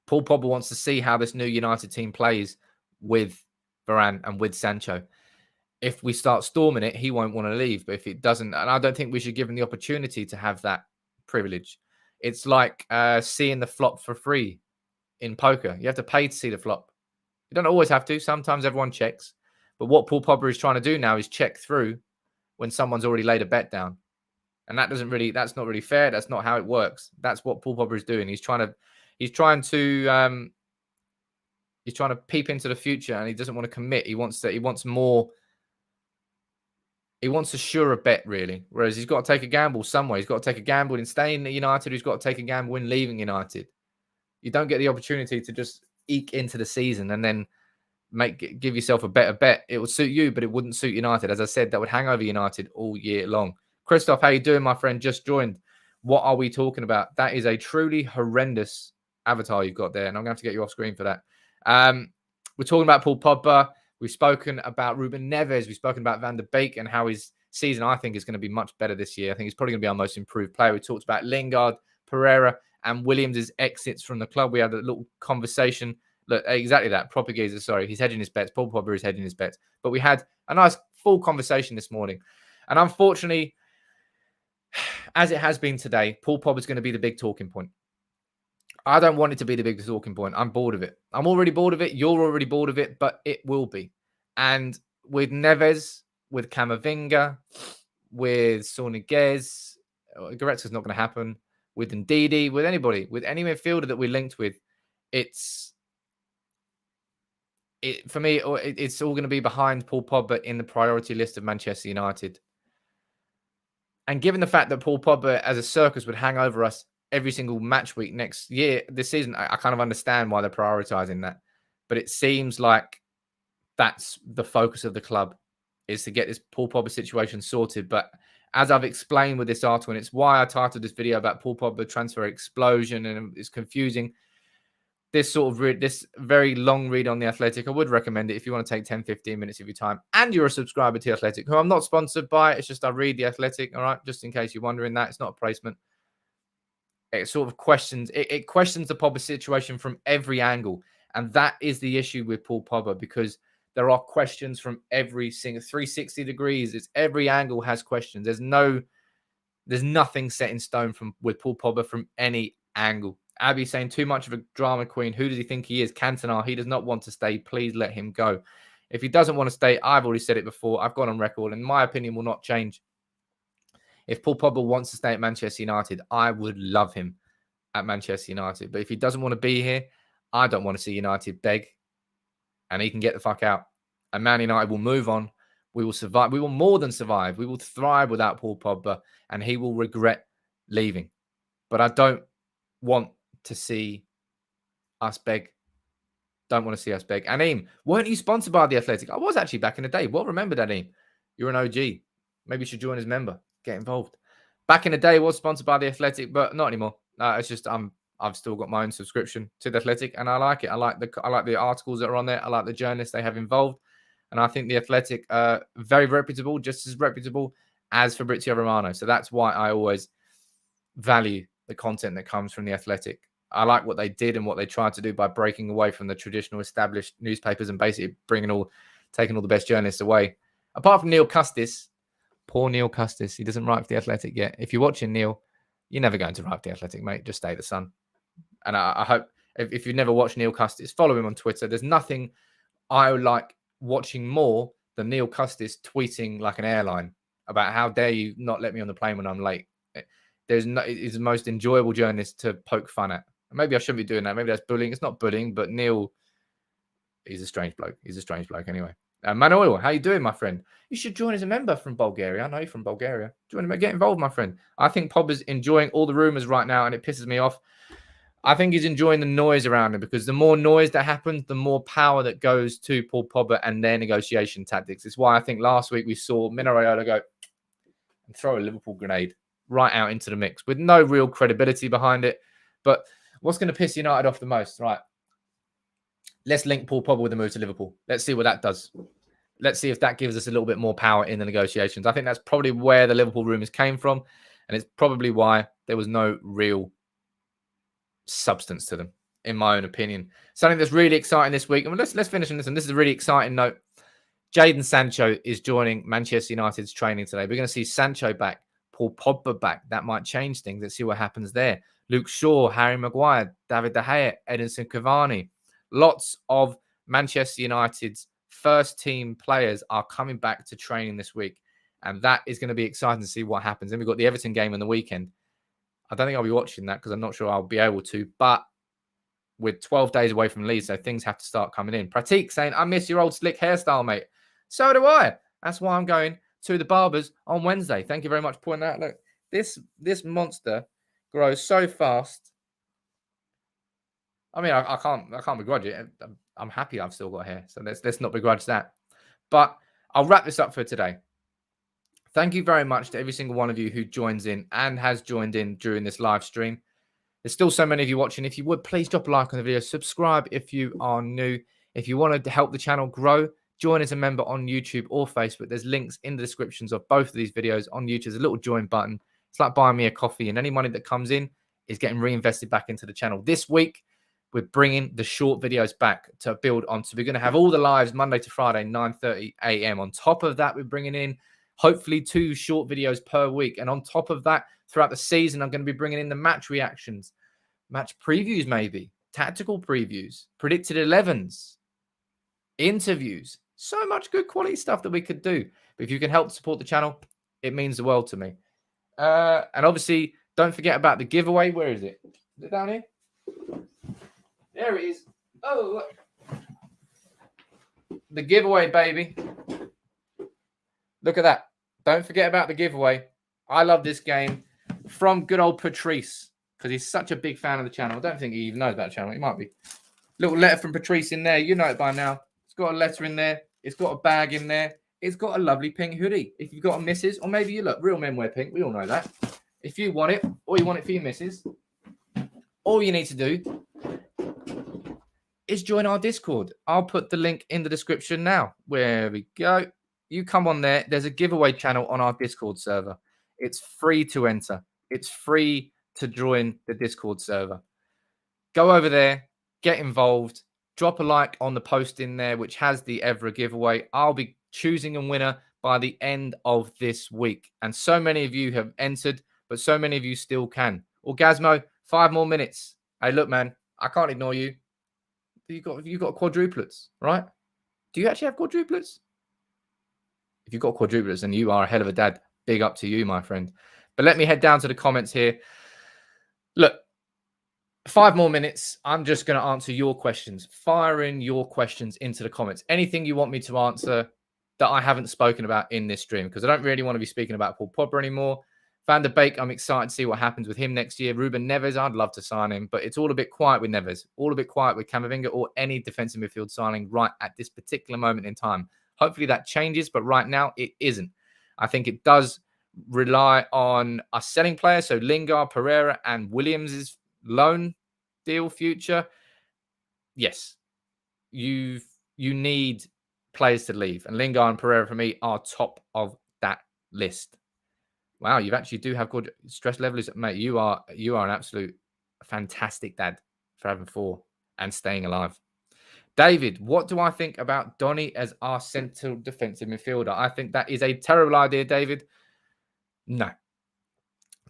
Paul Pogba wants to see how this new United team plays with Varane and with Sancho. If we start storming it, he won't want to leave. But if it doesn't, and I don't think we should give him the opportunity to have that privilege. It's like seeing the flop for free in poker. You have to pay to see the flop. You don't always have to. Sometimes everyone checks. But what Paul Pogba is trying to do now is check through when someone's already laid a bet down. And that's not really fair. That's not how it works. That's what Paul Pogba is doing. He's trying to peep into the future, and he doesn't want to commit. He wants more. He wants a surer bet, really. Whereas he's got to take a gamble somewhere. He's got to take a gamble in staying at United. He's got to take a gamble in leaving United. You don't get the opportunity to just eke into the season and then give yourself a better bet. It would suit you, but it wouldn't suit United. As I said, that would hang over United all year long. Christoph, how you doing, my friend? Just joined. What are we talking about? That is a truly horrendous avatar you've got there, and I'm going to have to get you off screen for that. We're talking about Paul Pogba. We've spoken about Ruben Neves. We've spoken about Van der Beek and how his season, I think, is going to be much better this year. I think he's probably going to be our most improved player. We talked about Lingard, Pereira, and Williams' exits from the club. We had a little conversation. Look, exactly that. Propagator, sorry. He's hedging his bets. Paul Pogba is hedging his bets. But we had a nice full conversation this morning. And unfortunately, as it has been today, Paul Pogba is going to be the big talking point. I don't want it to be the big talking point. I'm bored of it. I'm already bored of it. You're already bored of it, but it will be. And with Neves, with Camavinga, with Sorniguez, Goretzka's not going to happen. With Ndidi, with anybody, with any midfielder that we're linked with, for me, it's all going to be behind Paul Pogba in the priority list of Manchester United. And given the fact that Paul Pogba as a circus would hang over us every single match week this season, I kind of understand why they're prioritizing that. But it seems like that's the focus of the club, is to get this Paul Pogba situation sorted. But as I've explained with this article, and it's why I titled this video about Paul Pogba transfer explosion, and it's confusing. This very long read on The Athletic, I would recommend it if you want to take 10, 15 minutes of your time and you're a subscriber to The Athletic, who I'm not sponsored by. It's just I read The Athletic, all right? Just in case you're wondering that. It's not a placement. It sort of questions, it questions the Pogba situation from every angle. And that is the issue with Paul Pogba, because there are questions from every single 360 degrees. It's every angle has questions. There's nothing set in stone with Paul Pogba from any angle. Abby saying too much of a drama queen. Who does he think he is? Cantona. He does not want to stay. Please let him go. If he doesn't want to stay, I've already said it before. I've gone on record, and my opinion will not change. If Paul Pogba wants to stay at Manchester United, I would love him at Manchester United. But if he doesn't want to be here, I don't want to see United beg, and he can get the fuck out. And Man United will move on. We will survive. We will more than survive. We will thrive without Paul Pogba, and he will regret leaving. But I don't want to see us beg. Don't want to see us beg. Aneem, weren't you sponsored by The Athletic? I was actually back in the day. Well, remember that, Aneem. You're an OG. Maybe you should join as a member. Get involved. Back in the day, I was sponsored by The Athletic, but not anymore. It's just I've still got my own subscription to The Athletic, and I like it. I like the articles that are on there. I like the journalists they have involved, and I think The Athletic are very reputable, just as reputable as Fabrizio Romano. So that's why I always value the content that comes from The Athletic. I like what they did and what they tried to do by breaking away from the traditional established newspapers and basically taking all the best journalists away. Apart from Neil Custis, poor Neil Custis. He doesn't write for The Athletic yet. If you're watching, Neil, you're never going to write for The Athletic, mate. Just stay the Sun. And I hope, if you've never watched Neil Custis, follow him on Twitter. There's nothing I like watching more than Neil Custis tweeting like an airline about how dare you not let me on the plane when I'm late. He's the most enjoyable journalist to poke fun at. Maybe I shouldn't be doing that. Maybe that's bullying. It's not bullying, but Neil, he's a strange bloke. He's a strange bloke anyway. Manuel, how you doing, my friend? You should join as a member from Bulgaria. I know you're from Bulgaria. Join him, get involved, my friend. I think Pogba's enjoying all the rumours right now, and it pisses me off. I think he's enjoying the noise around him because the more noise that happens, the more power that goes to Paul Pogba and their negotiation tactics. It's why I think last week we saw Mino Raiola go and throw a Liverpool grenade right out into the mix with no real credibility behind it. But what's going to piss United off the most? Right. Let's link Paul Pogba with the move to Liverpool. Let's see what that does. Let's see if that gives us a little bit more power in the negotiations. I think that's probably where the Liverpool rumours came from. And it's probably why there was no real substance to them, in my own opinion. Something that's really exciting this week. And let's finish on this. And this is a really exciting note. Jaden Sancho is joining Manchester United's training today. We're going to see Sancho back, Paul Pogba back. That might change things. Let's see what happens there. Luke Shaw, Harry Maguire, David De Gea, Edinson Cavani. Lots of Manchester United's first team players are coming back to training this week. And that is going to be exciting to see what happens. Then we've got the Everton game on the weekend. I don't think I'll be watching that because I'm not sure I'll be able to. But we're 12 days away from Leeds, so things have to start coming in. Pratik saying, I miss your old slick hairstyle, mate. So do I. That's why I'm going to the barbers on Wednesday. Thank you very much for pointing that out. Look, this monster grows so fast. I mean, I can't begrudge it. I'm happy I've still got hair, so let's not begrudge that. But I'll wrap this up for today. Thank you very much to every single one of you who joins in and has joined in during this live stream. There's still so many of you watching. If you would, please drop a like on the video. Subscribe if you are new. If you wanted to help the channel grow, join as a member on YouTube or Facebook. There's links in the descriptions of both of these videos. On YouTube, there's a little join button. It's like buying me a coffee, and any money that comes in is getting reinvested back into the channel. This week, we're bringing the short videos back to build on. So we're going to have all the lives Monday to Friday, 9:30 a.m. On top of that, we're bringing in hopefully 2 short videos per week. And on top of that, throughout the season, I'm going to be bringing in the match reactions, match previews maybe, tactical previews, predicted 11s, interviews. So much good quality stuff that we could do. But if you can help support the channel, it means the world to me. And obviously, don't forget about the giveaway. Where is it? Is it down here? There it is. Oh, look. The giveaway, baby. Look at that. Don't forget about the giveaway. I love this game from good old Patrice because he's such a big fan of the channel. I don't think he even knows about the channel. He might be. Little letter from Patrice in there. You know it by now. It's got a letter in there. It's got a bag in there. It's got a lovely pink hoodie. If you've got a missus, or maybe you look, real men wear pink. We all know that. If you want it, or you want it for your missus, all you need to do is join our Discord. I'll put the link in the description now. Where we go. You come on there. There's a giveaway channel on our Discord server. It's free to enter. It's free to join the Discord server. Go over there, get involved, drop a like on the post in there, which has the Evra giveaway. I'll be choosing a winner by the end of this week. And so many of you have entered, but so many of you still can. Orgasmo, 5 more minutes. Hey, look, man, I can't ignore you. You got quadruplets, right? Do you actually have quadruplets? If you've got quadruplets, then you are a hell of a dad. Big up to you, my friend. But let me head down to the comments here. Look, 5 more minutes. I'm just going to answer your questions. Fire in your questions into the comments. Anything you want me to answer that I haven't spoken about in this stream, because I don't really want to be speaking about Paul Pogba anymore. Van der Beek, I'm excited to see what happens with him next year. Ruben Neves, I'd love to sign him, but it's all a bit quiet with Neves. All a bit quiet with Camavinga or any defensive midfield signing right at this particular moment in time. Hopefully that changes, but right now it isn't. I think it does rely on us selling players. So Lingard, Pereira, and Williams' loan deal future. Yes, you need players to leave. And Lingard and Pereira, for me, are top of that list. Wow, you actually do have good stress levels. Mate, you are an absolute fantastic dad for having 4 and staying alive. David, what do I think about Donny as our central defensive midfielder? I think that is a terrible idea, David. No.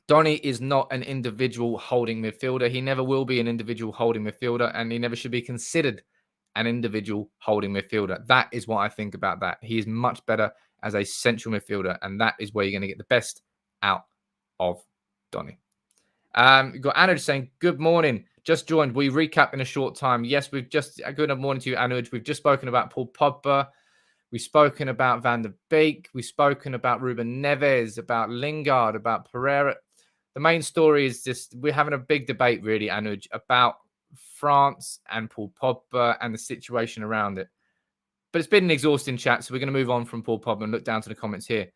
Donny is not an individual holding midfielder. He never will be an individual holding midfielder, and he never should be considered an individual holding midfielder. That is what I think about that. He is much better as a central midfielder, and that is where you're going to get the best out of Donny. You've got Anuj saying, good morning. Just joined. We recap in a short time. Yes, we've just... Good morning to you, Anuj. We've just spoken about Paul Pogba. We've spoken about Van der Beek. We've spoken about Ruben Neves, about Lingard, about Pereira. The main story is just we're having a big debate, really, Anuj, about France and Paul Pogba and the situation around it. But it's been an exhausting chat, so we're going to move on from Paul Pogba and look down to the comments here.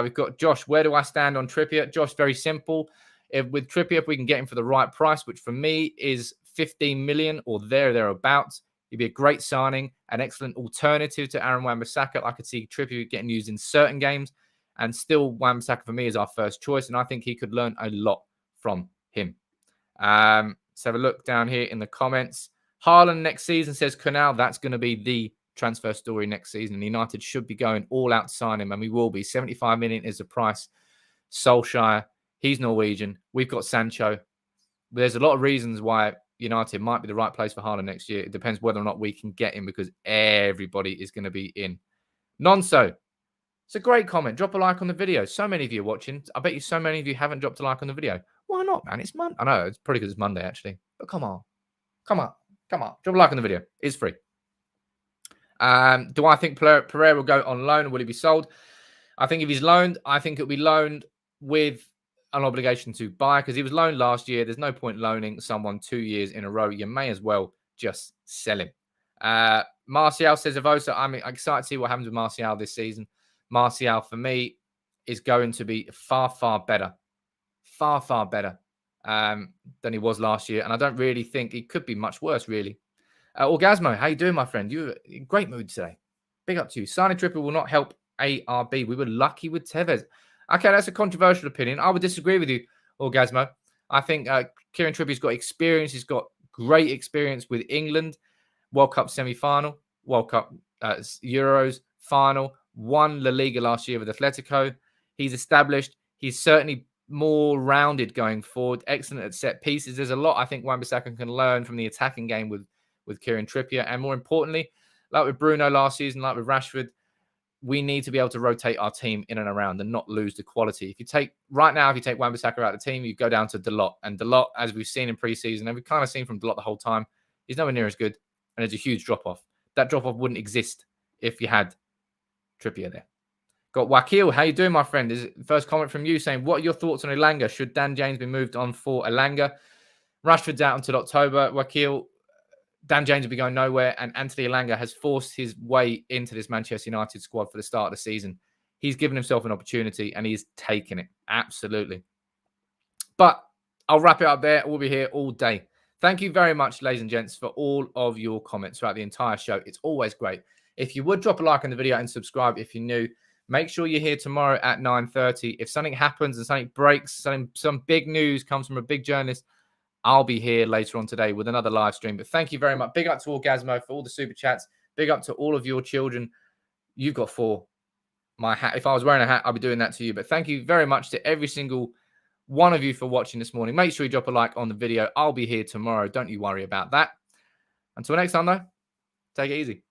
We've got Josh. Where do I stand on Trippier? Josh, very simple. With Trippier, if we can get him for the right price, which for me is 15 million or thereabouts, he'd be a great signing, an excellent alternative to Aaron Wan-Bissaka. I could see Trippier getting used in certain games, and still Wan-Bissaka for me is our first choice, and I think he could learn a lot from him. Let's have a look down here in the comments. Haaland next season, says Kunal. That's going to be the transfer story next season. United should be going all out to sign him, and we will be. 75 million is the price. Solskjaer, he's Norwegian. We've got Sancho. There's a lot of reasons why United might be the right place for Haaland next year. It depends whether or not we can get him, because everybody is going to be in. Nonso, it's a great comment. Drop a like on the video. So many of you are watching. I bet you so many of you haven't dropped a like on the video. Why not, man? It's Monday. I know, it's probably because it's Monday, actually. But come on. Come on. Come on. Drop a like on the video. It's free. Do I think Pereira will go on loan, or will he be sold? I think if he's loaned, I think it'll be loaned with an obligation to buy, because he was loaned last year. There's no point loaning someone 2 years in a row. You may as well just sell him. Martial says, Avosa, I'm excited to see what happens with Martial this season. Martial, for me, is going to be far, far better. Far, far better than he was last year. And I don't really think it could be much worse, really. Orgasmo, how you doing, my friend? You're in great mood today. Big up to you. Signing Trippier will not help ARB. We were lucky with Tevez. Okay, that's a controversial opinion. I would disagree with you, Orgasmo. I think Kieran Trippier's got experience. He's got great experience with England. World Cup semi-final, World Cup Euros final, won La Liga last year with Atletico. He's established. He's certainly more rounded going forward. Excellent at set pieces. There's a lot I think Wan-Bissaka can learn from the attacking game with Kieran Trippier. And more importantly, like with Bruno last season, like with Rashford, we need to be able to rotate our team in and around and not lose the quality. If you take Wan-Bissaka out of the team, you go down to Dalot. And Dalot, as we've seen in preseason, and we've kind of seen from Dalot the whole time, he's nowhere near as good. And there's a huge drop-off. That drop-off wouldn't exist if you had Trippier there. Got Wakil. How you doing, my friend? This is the first comment from you saying, what are your thoughts on Elanga? Should Dan James be moved on for Elanga? Rashford's out until October. Wakil, Dan James will be going nowhere, and Anthony Elanga has forced his way into this Manchester United squad for the start of the season. He's given himself an opportunity, and he's taken it. Absolutely. But I'll wrap it up there. We'll be here all day. Thank you very much, ladies and gents, for all of your comments throughout the entire show. It's always great. If you would drop a like on the video and subscribe if you're new, make sure you're here tomorrow at 9:30. If something happens and something breaks, some big news comes from a big journalist, I'll be here later on today with another live stream. But thank you very much. Big up to Orgasmo for all the super chats. Big up to all of your children. You've got 4. My hat. If I was wearing a hat, I'll be doing that to you. But thank you very much to every single one of you for watching this morning. Make sure you drop a like on the video. I'll be here tomorrow. Don't you worry about that. Until next time, though, take it easy.